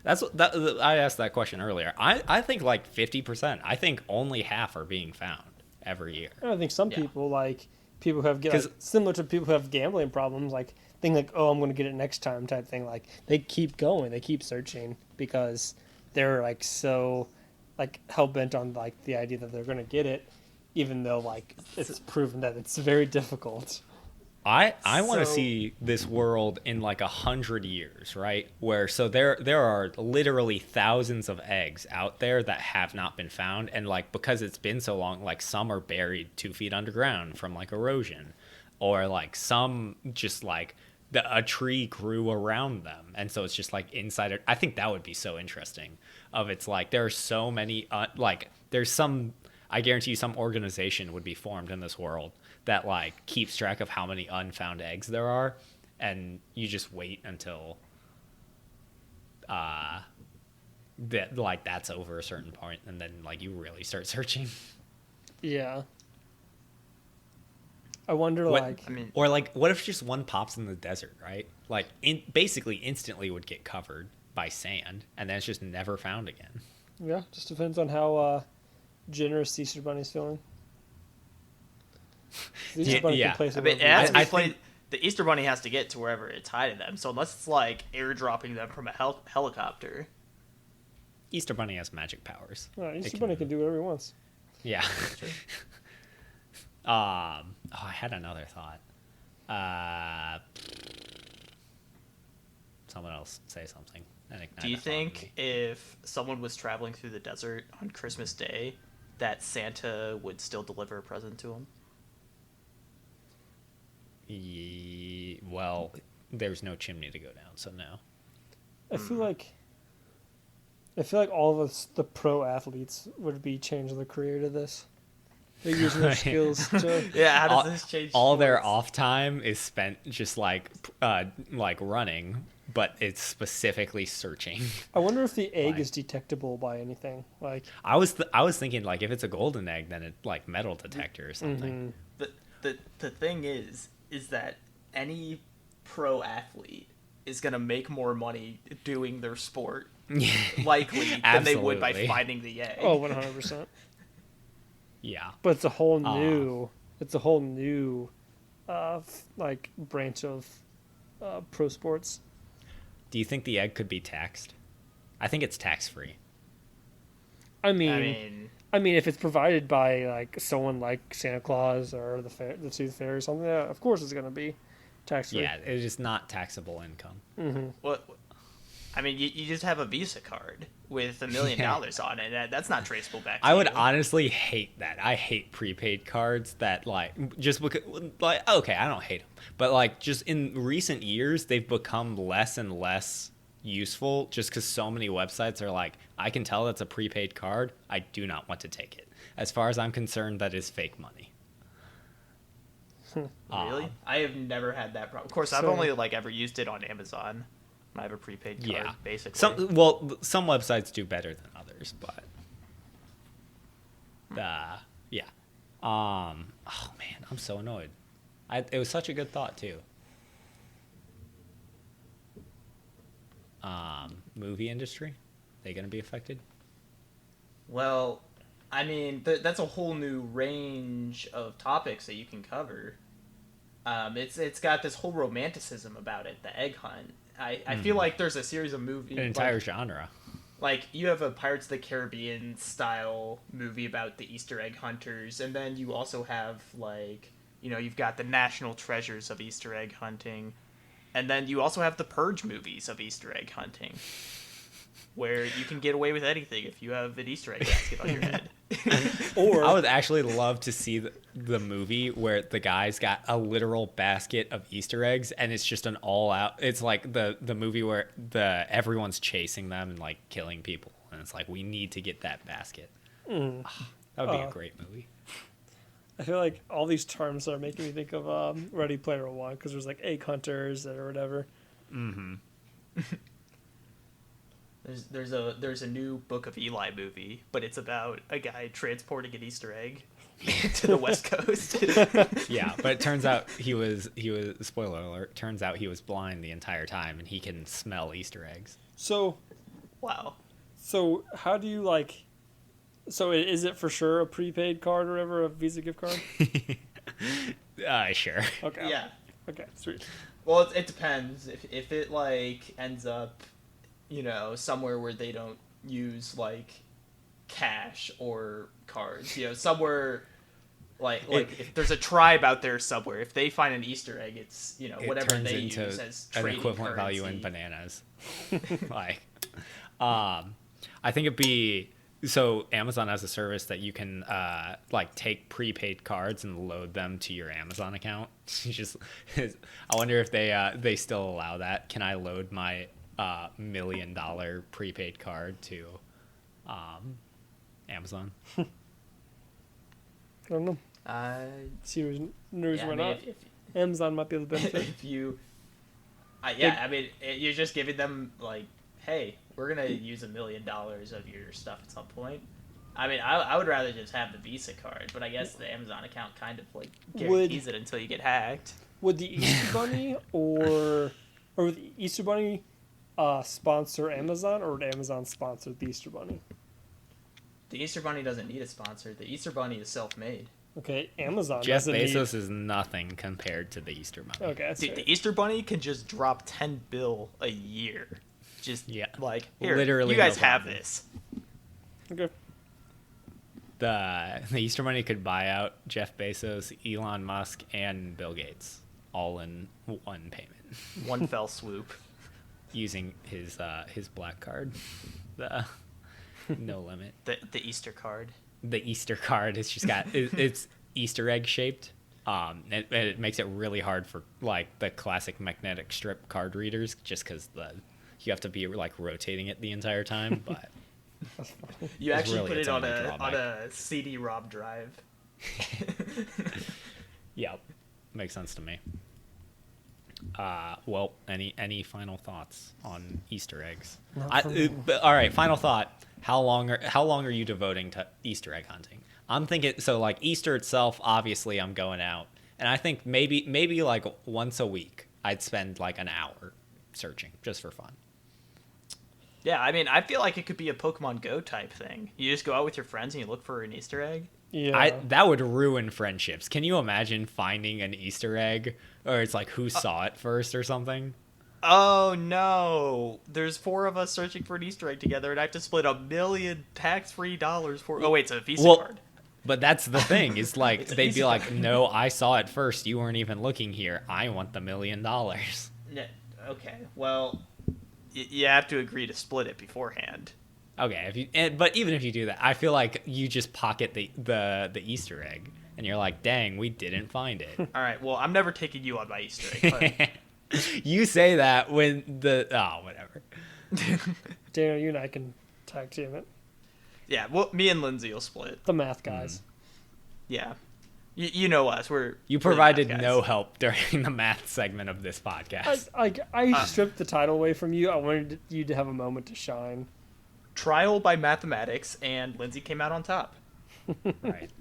I asked that question earlier. I think 50%. I think only half are being found every year. I think some people who have similar to people who have gambling problems, think I'm going to get it next time type thing. They keep going, they keep searching because they're so hell bent on the idea that they're going to get it, even though it's proven that it's very difficult. I want to see this world in 100 years, right? Where there are literally thousands of eggs out there that have not been found, and because it's been so long, some are buried 2 feet underground from erosion, or some just a tree grew around them, and so it's just inside it. I think that would be so interesting. There are so many there's some. I guarantee you some organization would be formed in this world that keeps track of how many unfound eggs there are, and you just wait until that's over a certain point, and then you really start searching. Yeah. I wonder or what if just one pops in the desert, right? Basically instantly would get covered by sand, and then it's just never found again. Yeah, just depends on how generous the Easter Bunny's feeling. The Easter Bunny can place the Easter Bunny has to get to wherever it's hiding them. So unless it's airdropping them from a helicopter. Easter Bunny has magic powers. Easter Bunny can do whatever he wants. Yeah. I had another thought. Someone else say something. Do you think if someone was traveling through the desert on Christmas Day, that Santa would still deliver a present to him? Well, there's no chimney to go down, so no. I feel like all of us, the pro athletes, would be changing their career to this. They're using their skills to. Yeah, how does this change? All their off time is spent just running, but it's specifically searching. I wonder if the egg is detectable by anything. I was thinking if it's a golden egg, then it metal detector or something. Mm-hmm. The thing is that any pro athlete is gonna make more money doing their sport likely than they would by finding the egg. Oh, 100%. Yeah, but it's a whole new branch of pro sports. Do you think the egg could be taxed? I think it's tax free. I mean, if it's provided by someone like Santa Claus or the Tooth Fairy or something, yeah, of course it's going to be tax free. Yeah, it is not taxable income. Mm-hmm. What? You just have a Visa card with $1 million on it. That's not traceable back to I would honestly hate that. I hate prepaid cards that just because okay, I don't hate them, but just in recent years they've become less and less useful just because so many websites are I can tell that's a prepaid card. I do not want to take it. As far as I'm concerned, that is fake money. Really? I have never had that problem. Of course, I've only ever used it on Amazon. I have a prepaid card, basically. Some websites do better than others, but yeah. Oh man, I'm so annoyed. It was such a good thought too. movie industry? They going to be affected? Well, I mean, that's a whole new range of topics that you can cover. It's got this whole romanticism about it, the egg hunt. I feel like there's a series of movies, An entire genre. Like you have a Pirates of the Caribbean style movie about the Easter egg hunters, and then you also have like, you've got the national treasures of Easter egg hunting, and then you also have the Purge movies of Easter egg hunting, where you can get away with anything if you have an Easter egg basket on your head. Or I would actually love to see the movie where the guy's got a literal basket of Easter eggs, and it's just an all-out. It's like the movie where everyone's chasing them and like killing people, and it's like we need to get that basket. That would be a great movie. I feel like all these terms are making me think of Ready Player One, because there's like egg hunters or whatever. Mm-hmm. There's a new Book of Eli movie, but it's about a guy transporting an Easter egg to the West Coast. Yeah, but it turns out he was spoiler alert. Turns out he was blind the entire time, and he can smell Easter eggs. So, Wow. so how do you like? So is it for sure a prepaid card or whatever, a Visa gift card? Sure. Okay. Yeah. Okay. Sweet. Well, it depends. If it like ends up, somewhere where they don't use like cash or cards, somewhere like if there's a tribe out there somewhere, if they find an Easter egg, it's whatever turns they into use as an trading equivalent currency. value in bananas. Like, I think it'd be so Amazon has a service that you can like take prepaid cards and load them to your Amazon account. I wonder if they still allow that. Can I load my $1 million prepaid card to Amazon? I don't know. See, no reason why not. If Amazon might be able to benefit. if you, you're just giving them like, hey, we're gonna use $1 million of your stuff at some point. I mean, I would rather just have the Visa card, but I guess the Amazon account kind of like guarantees it until you get hacked. Would the Easter Bunny or would the Easter Bunny sponsor Amazon, or would Amazon sponsor the Easter Bunny? The Easter Bunny doesn't need a sponsor. The Easter Bunny is self-made. Okay, Amazon. Jeff doesn't Bezos need... is nothing compared to the Easter Bunny. Okay, that's Dude, fair. the Easter Bunny can just drop $10 billion a year. Just like, here, literally, you guys no have problem. this. Okay. The Easter Bunny could buy out Jeff Bezos, Elon Musk, and Bill Gates all in one payment. One fell swoop. Using his black card, the no limit. The Easter card. The Easter card is just got it's Easter egg shaped. It makes it really hard for like the classic magnetic strip card readers, just because you have to be like rotating it the entire time. But You actually really put its it on only a drawback. CD-ROM drive. Yeah, makes sense to me. Well, any final thoughts on Easter eggs? All right, final thought. How long are you devoting to Easter egg hunting? I'm thinking so like Easter itself. Obviously, I'm going out, and I think maybe like once a week I'd spend like an hour searching just for fun. Yeah, I mean, I feel like it could be a Pokemon Go type thing. You just go out with your friends and you look for an Easter egg. Yeah. That would ruin friendships. Can you imagine finding an Easter egg, or it's like who saw it first or something? Oh no! There's 4 of us searching for an Easter egg together, and I have to split $1 million tax-free dollars for. Oh wait, it's a Visa card. But that's the thing. It's like It's a they'd be Visa like, card. "No, I saw it first. You weren't even looking here. I want the $1 million." Yeah, okay, well, you have to agree to split it beforehand. Okay, but even if you do that, I feel like you just pocket the Easter egg, and you're like, "Dang, we didn't find it." All right, well, I'm never taking you on my Easter egg. But... You say that when whatever. Daniel, you and I can tag team it. Yeah, well, me and Lindsay will split. The math guys. Yeah. You know us. You we're provided math guys. no help during the math segment of this podcast. I stripped the title away from you. I wanted you to have a moment to shine. Trial by mathematics, and Lindsay came out on top. Right.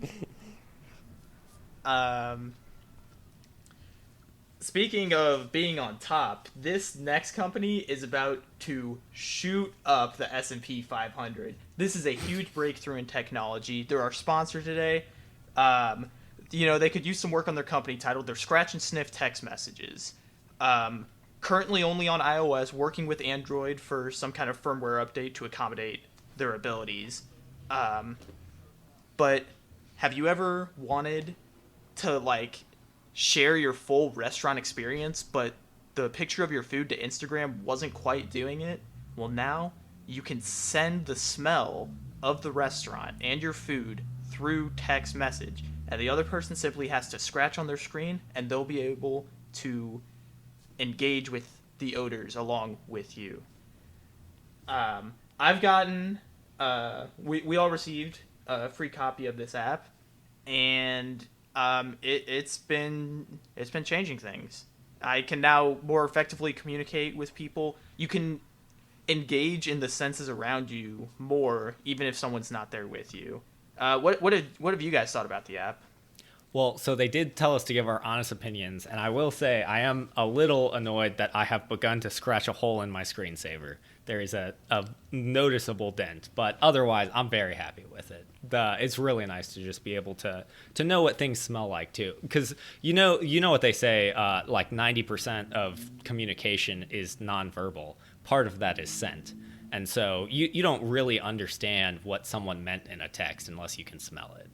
speaking of being on top, this next company is about to shoot up the S&P 500. This is a huge breakthrough in technology. They're our sponsor today. They could use some work on their company titled their Scratch and Sniff text messages. Currently only on iOS, working with Android for some kind of firmware update to accommodate their abilities. But have you ever wanted to, like, share your full restaurant experience, but the picture of your food to Instagram wasn't quite doing it? Well, now you can send the smell of the restaurant and your food through text message, and the other person simply has to scratch on their screen, and they'll be able to engage with the odors along with you. I've gotten, we all received a free copy of this app, and it's been changing things. I can now more effectively communicate with people. You can engage in the senses around you more, even if someone's not there with you. What have you guys thought about the app? Well, so they did tell us to give our honest opinions, and I will say I am a little annoyed that I have begun to scratch a hole in my screensaver. There is a noticeable dent, but otherwise I'm very happy with it. It's really nice to just be able to know what things smell like too, because you know what they say, like 90% of communication is nonverbal. Part of that is scent, and so you don't really understand what someone meant in a text unless you can smell it.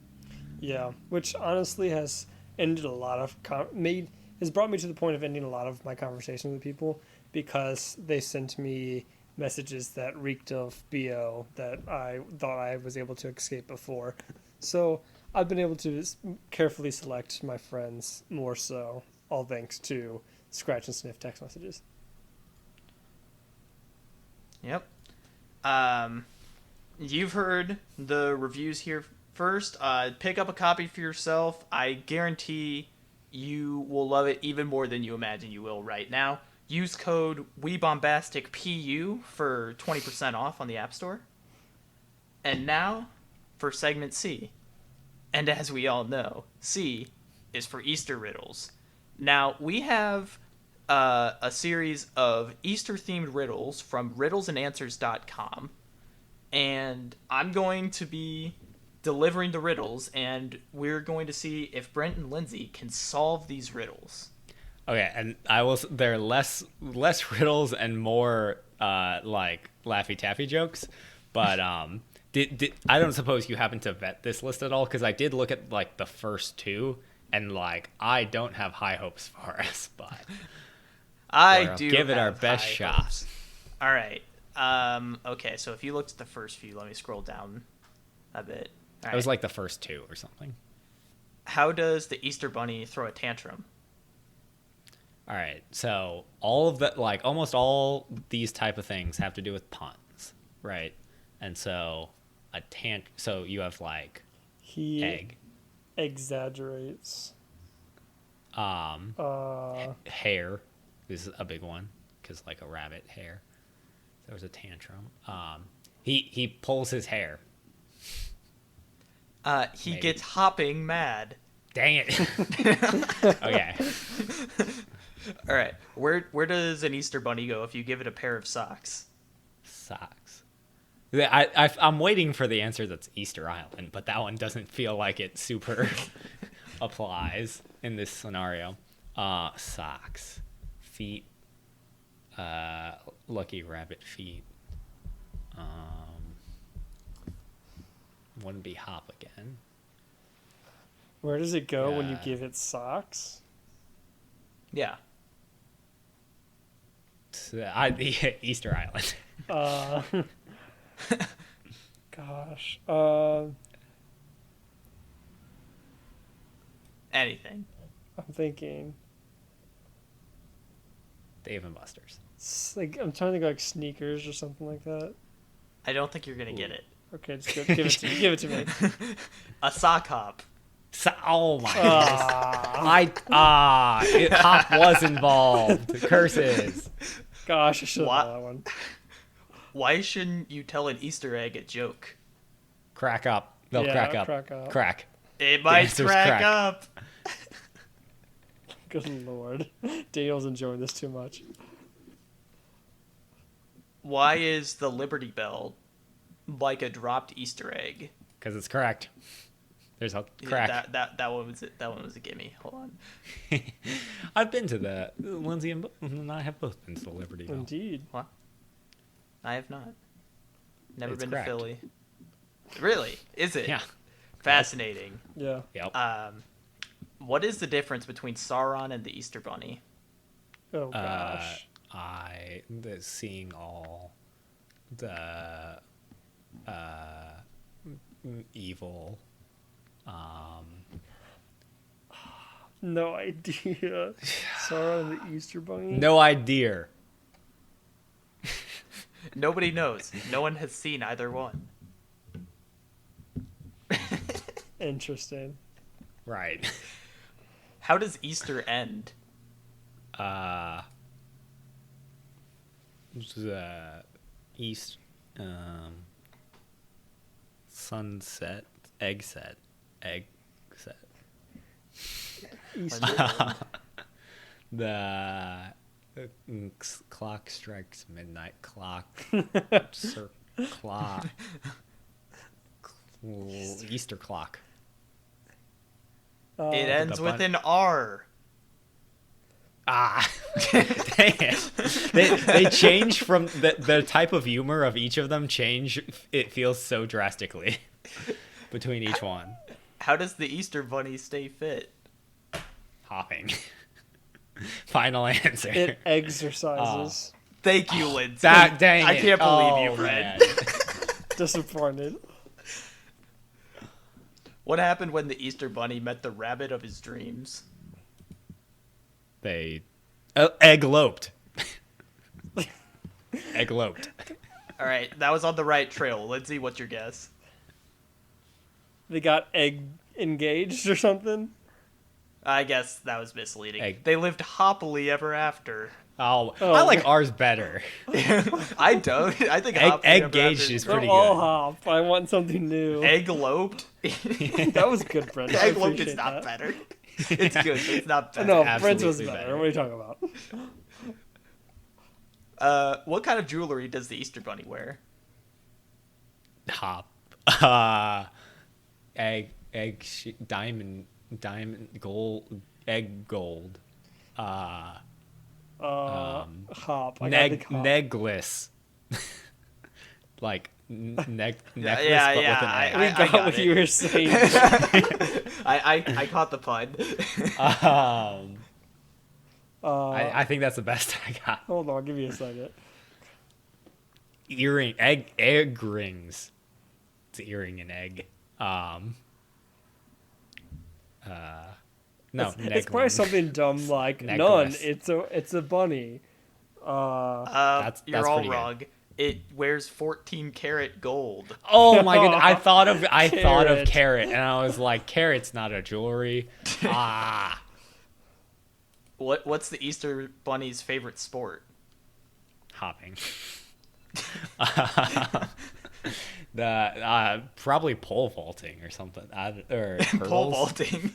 Yeah, which honestly has ended a lot of has brought me to the point of ending a lot of my conversations with people, because they sent me messages that reeked of BO that I thought I was able to escape before. So I've been able to carefully select my friends more so, all thanks to Scratch and Sniff text messages. Yep. You've heard the reviews here first. Pick up a copy for yourself. I guarantee you will love it even more than you imagine you will right now. Use code We Bombastic Few for 20% off on the App Store. And now for segment C. And as we all know, C is for Easter Riddles. Now, we have a series of Easter-themed riddles from riddlesandanswers.com. And I'm going to be delivering the riddles, and we're going to see if Brent and Lindsay can solve these riddles. Okay, and there are less riddles and more like Laffy Taffy jokes, but did I don't suppose you happen to vet this list at all, because I did look at like the first two, and like I don't have high hopes for us, but I do give it our best shot. All right. Okay, so if you looked at the first few, let me scroll down a bit. All right. It was like the first two or something. How does the Easter Bunny throw a tantrum? All right, so all of that, like almost all these type of things have to do with puns, right? And so so you have like He egg, exaggerates. Hair is a big one, because like a rabbit hair. There was a tantrum. He pulls his hair. He gets hopping mad. Dang it. Okay. All right. Where does an Easter bunny go if you give it a pair of socks? Socks. I'm waiting for the answer that's Easter Island, but that one doesn't feel like it super applies in this scenario. Socks. Feet. Lucky rabbit feet. Wouldn't be hop again. Where does it go when you give it socks? Yeah. Easter Island. Gosh. Anything. I'm thinking. Dave and Buster's. Like, I'm trying to think like sneakers or something like that. I don't think you're gonna get it. Okay, just give it to me. Give it to me. A sock hop. Oh my goodness. Hop was involved. Curses. Gosh, I should have that one. Why shouldn't you tell an Easter egg a joke? Crack up. They'll crack up. Crack up. Crack. It might crack up. Good lord. Daniel's enjoying this too much. Why is the Liberty Bell like a dropped Easter egg? Because it's correct. There's a Yeah, crack. that one was it. That one was a gimme. Hold on. I've been to the Lindsay and I have both been to the Liberty Bell. Indeed. What? I have not. Never It's been cracked. to Philly. Really? Is it? Yeah. Fascinating. Yeah. Yep. What is the difference between Sauron and the Easter Bunny? Oh gosh. Seeing all the evil. No idea. Sauron and the Easter Bunny. No idea. Nobody knows. No one has seen either one. Interesting. Right. How does Easter end? The east sunset egg set. Easter. The clock strikes midnight. Clock. Clock. Easter clock. It ends the with bun- an R. Dang it. They change from the type of humor of each of them change. It feels so drastically between each one. How does the Easter Bunny stay fit? Hopping. Final answer. It exercises. Thank you, Lindsay. Dang I it. can't believe Oh, you, Fred. man. Disappointed. What happened when the Easter Bunny met the rabbit of his dreams? They egg-loped. Egg-loped. All right, that was on the right trail. Lindsay, what's your guess? They got engaged or something. I guess that was misleading. Egg. They lived happily ever after. Oh, Oh, I like ours better. I don't. I think Egg happily ever gauged after is They're pretty all good. hop. I want something new. Egg loped. That was good, Brent. I Egg loped appreciate is not that. better. It's good. It's not better. No, Brent's was absolutely better. better. What are you talking about? What kind of jewelry does the Easter Bunny wear? Hop. Diamond, gold, egg gold. Hop. I gotta think hop. Necklace. Like necklace, yeah, but yeah, with an egg. We got got what it. you were saying. I caught the pun. I think that's the best I got. Hold on, I'll give you a second. Egg rings. It's earring and egg. No, It's probably something dumb like none. Necklace. It's a bunny. That's You're all pretty good. wrong. It wears 14-karat gold. Oh my god! I thought of Carrot. carrot, and I was like, carrot's not a jewelry. What's the Easter Bunny's favorite sport? Hopping. The probably pole vaulting or something. Or Pole hurdles. vaulting.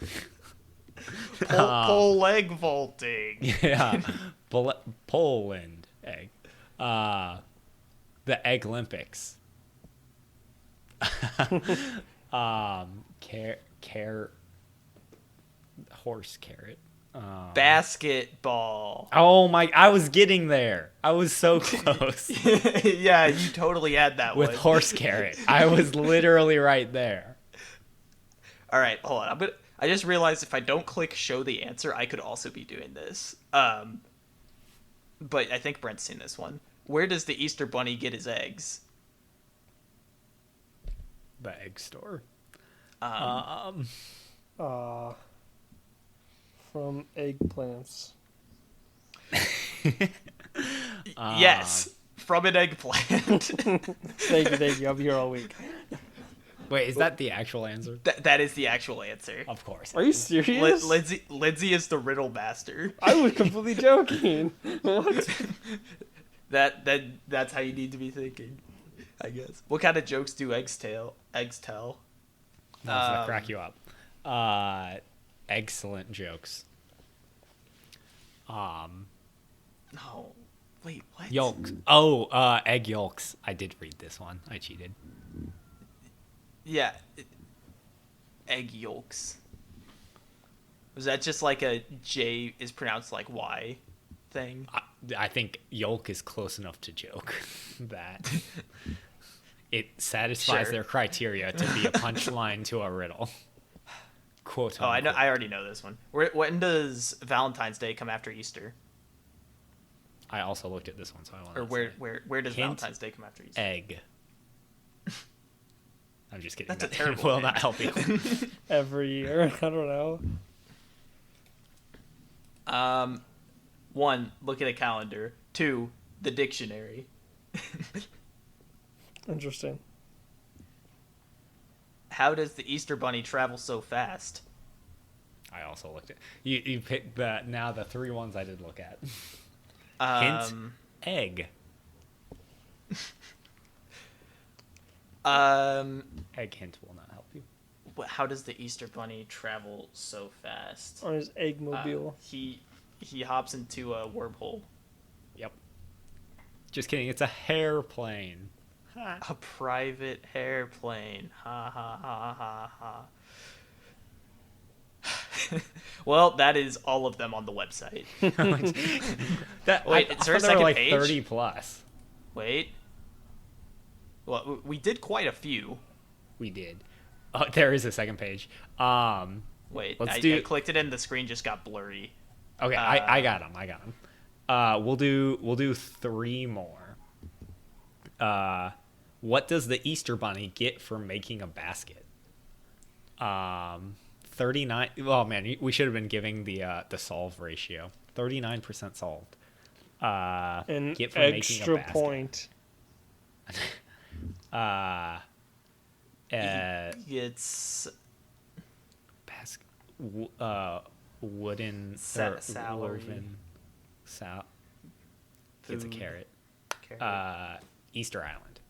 Pole leg vaulting. Yeah, Poland egg. The Egg Olympics. Horse carrot. Basketball. Oh my! I was getting there. I was so close Yeah, you totally had that with one. horse carrot. I was literally right there. All right, hold on. I just realized if I don't click show the answer, I could also be doing this. But I think Brent's seen this one. Where does the Easter Bunny get his eggs? The egg store. From eggplants. Yes, from an eggplant. Thank you. I'll be here all week. Wait, is that the actual answer? That is the actual answer. Of course. Are you serious? Lindsay is the riddle master. I was completely joking. What? That's how you need to be thinking, I guess. What kind of jokes do eggs tell? Ones that crack you up. Excellent jokes. No. Wait, what? Yolks. Oh, egg yolks. I did read this one. I cheated. Yeah. Egg yolks. Was that just like a J is pronounced like Y thing? I think yolk is close enough to joke that it satisfies Sure. their criteria to be a punchline to a riddle. Quote Oh, I know. unquote. I already know this one. When does Valentine's Day come after Easter? I also looked at this one, so I want Or to where does Hint, Valentine's Day come after Easter? egg. I'm just kidding. That's a That terrible will hint. not help you. Every year. I don't know. 1, look at a calendar. 2, the dictionary. Interesting. How does the Easter Bunny travel so fast? I also looked at you picked the 3 ones I did look at. Um, Hint, egg. Egg hint will not help you. How does the Easter Bunny travel so fast? On his eggmobile. He hops into a wormhole. Yep. Just kidding. It's a hairplane. A private airplane. Ha ha ha ha ha. Well, that is all of them on the website. Wait, is there a there were second like page? 30 plus. Wait. Well, we did quite a few. We did. Oh, there is a second page. Wait, Let's I do- clicked it and the screen just got blurry. Okay, I got them. We'll do 3 more. What does the Easter Bunny get for making a basket? 39. Oh man, we should have been giving the solve ratio. 39% solved. An Get for making a extra basket. point. It's Basket. Wooden. Salary. Woven. Gets a Food. carrot. Carrot. Easter Island.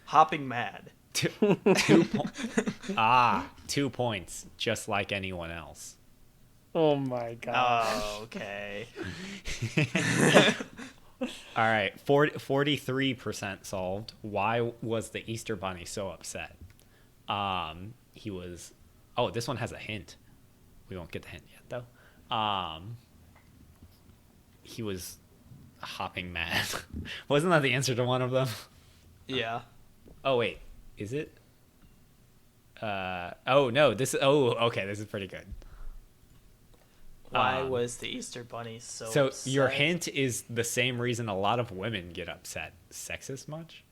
Hopping mad. 2 2 points, just like anyone else. Oh my god. Oh, okay. All right, 43% solved. Why was the Easter Bunny so upset? He was. Oh, this one has a hint. We won't get the hint yet, though. He was hopping mad. Wasn't that the answer to one of them? Yeah. Oh wait, is it? Oh no, this. Oh, okay, this is pretty good. Why was the Easter Bunny so So upset? your hint is the same reason a lot of women get upset. Sexist much?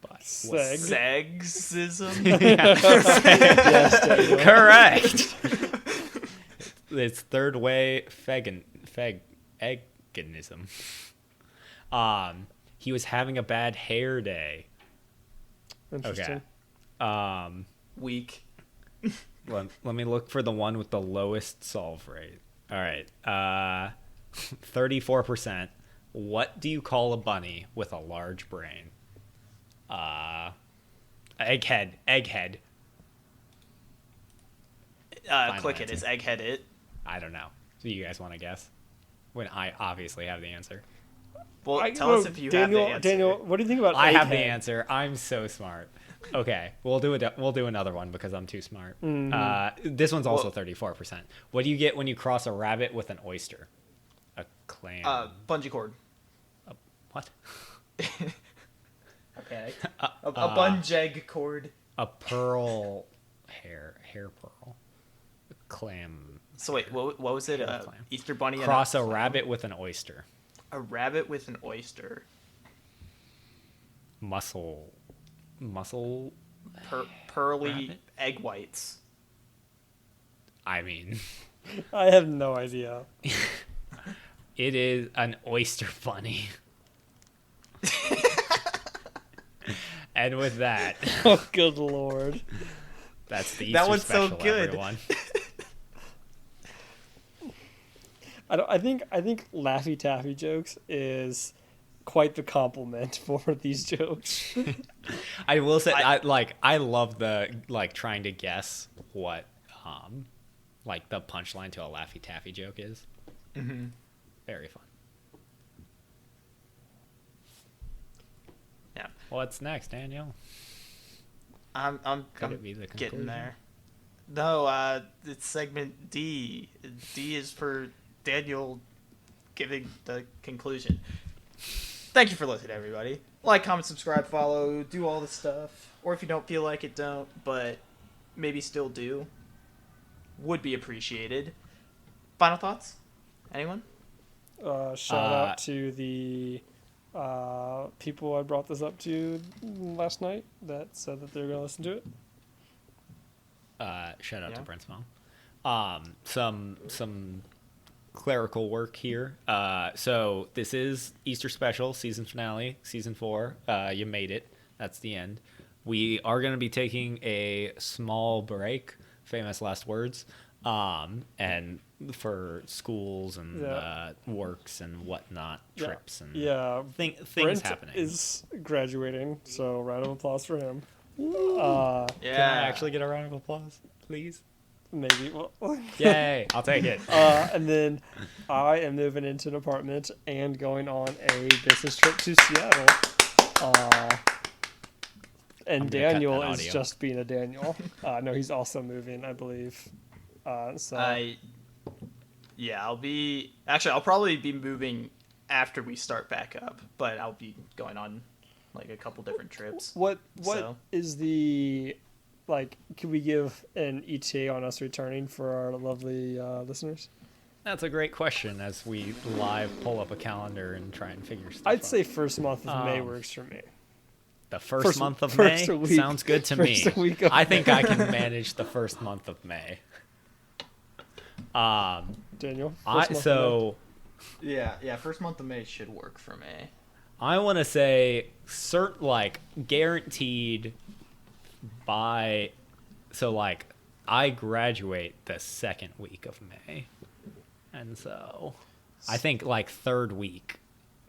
But Seg. Sexism? Yes, Daniel. correct. It's third way eganism. He was having a bad hair day. Interesting. Okay. Weak. Let me look for the one with the lowest solve rate. All right. 34%. What do you call a bunny with a large brain? Egghead. Click it. answer. Is Egghead it? I don't know. Do you guys want to guess? When I obviously have the answer. Well, tell us if you have the answer. Daniel, what do you think about I have the egghead? answer. I'm so smart. Okay, we'll do another one because I'm too smart. This one's also 34%. What do you get when you cross a rabbit with an oyster? A clam. Bungee cord. What? Okay. A bunjeg cord. A pearl hair pearl. A clam. So wait, what was it? Hair clam. Easter Bunny and Cross a rabbit with an oyster. a rabbit with an oyster. Muscle. Pearly Rabbit? egg whites. I mean, I have no idea. it is an oyster bunny. And with that, Oh, good lord. that's the Easter That one's so special, good. everyone. I think Laffy Taffy jokes is quite the compliment for these jokes. I will say, I love the trying to guess what like the punchline to a Laffy Taffy joke is. Mm-hmm. Very fun. Yeah. What's next, Daniel? I'm Could it be the getting conclusion? there. No, it's segment D. D is for Daniel giving the conclusion. Thank you for listening, everybody. Like, comment, subscribe, follow, do all the stuff. Or if you don't feel like it, don't, but maybe still do. Would be appreciated. Final thoughts? Anyone? Shout out to the people I brought this up to last night that said that they're going to listen to it. Shout out Yeah. to Brent's mom. Some clerical work here. So this is Easter special, season finale, season 4. You made it. That's the end. We are going to be taking a small break, famous last words, and for schools and works and whatnot, trips and things Brent happening. is graduating, so round of applause for him. Yeah. Can I actually get a round of applause, please? Maybe. Well, Yay! I'll take it. and then I am moving into an apartment and going on a business trip to Seattle. And I'm gonna cut Daniel that is audio. just being a Daniel. No, he's also moving, I believe. So I'll probably be moving after we start back up, but I'll be going on like a couple different trips. what So- is the like? Can we give an ETA on us returning for our lovely listeners? That's a great question as we live pull up a calendar and try and figure stuff I'd out. say first month of May works for me. The first month of first May week- sounds good to me. first week of I think I can manage the first month of May. Daniel, Yeah, first month of May should work for me. I want to say guaranteed by I graduate the second week of May. And so I think third week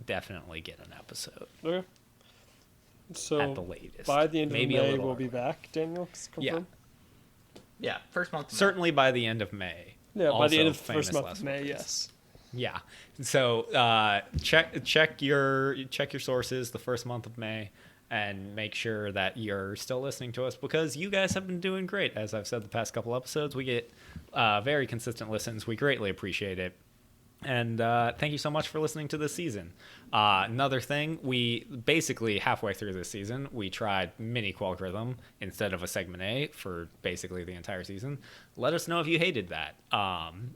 definitely get an episode Okay. So at the latest. by the end of Maybe a May, little we'll be earlier. back. Daniel, confirm? Yeah, first month of May. Certainly by the end of May. Yeah, by the end of the Also first month famous of May, last yes. Yeah. So check your sources the first month of May and make sure that you're still listening to us because you guys have been doing great. As I've said the past couple episodes, we get very consistent listens. We greatly appreciate it. And thank you so much for listening to this season. Another thing, we basically halfway through this season, we tried mini qualgorithm instead of a segment A for basically the entire season. Let us know if you hated that,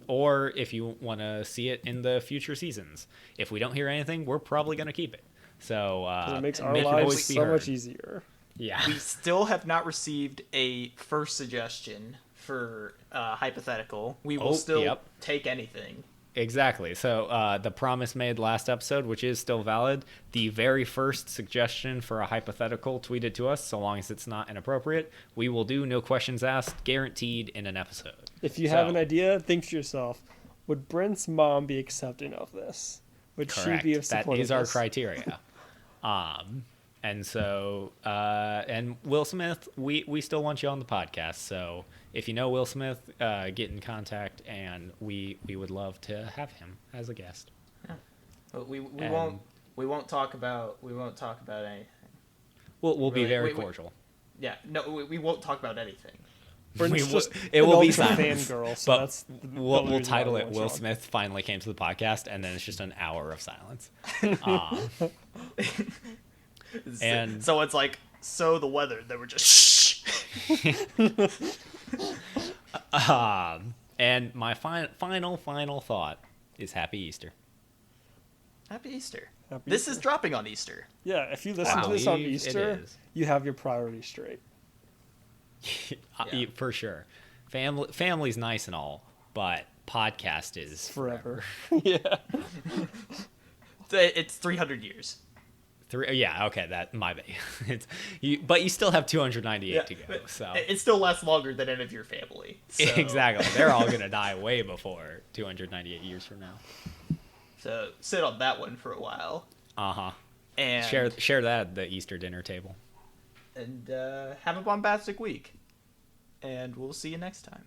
or if you want to see it in the future seasons. If we don't hear anything, we're probably going to keep it. So 'Cause it makes our make your lives voice be so heard. much easier. Yeah. We still have not received a first suggestion for hypothetical. We will still take anything. Exactly. So the promise made last episode, which is still valid, the very first suggestion for a hypothetical tweeted to us, so long as it's not inappropriate, we will do no questions asked, guaranteed in an episode. If you have an idea, think to yourself, would Brent's mom be accepting of this? Would Correct. she be of That support is of our this? criteria. And so, and Will Smith, we still want you on the podcast. So if you know Will Smith, get in contact, and we would love to have him as a guest. But we won't talk about anything. We'll be Really? very Wait. cordial. Yeah, no, we won't talk about anything. Brent's We just it will an be ultra silence. fangirl, so But that's the we'll reason why title we it want Will you on. Smith finally came to the podcast, and then it's just an hour of silence. And- so it's like, so the weather, they were just shh. And my final thought is Happy Easter. Happy Easter. Happy This Easter. is dropping on Easter. Yeah, if you listen I to this on believe it Easter, is. you have your priorities straight. Yeah. For sure. Family's nice and all, but podcast is Forever. Yeah. It's 300 years. Yeah, okay, that my bad. But you still have 298 to go. but So it still lasts longer than any of your family. So, exactly, they're all gonna die way before 298 years from now. So sit on that one for a while. And Share that at the Easter dinner table. And have a bombastic week. And we'll see you next time.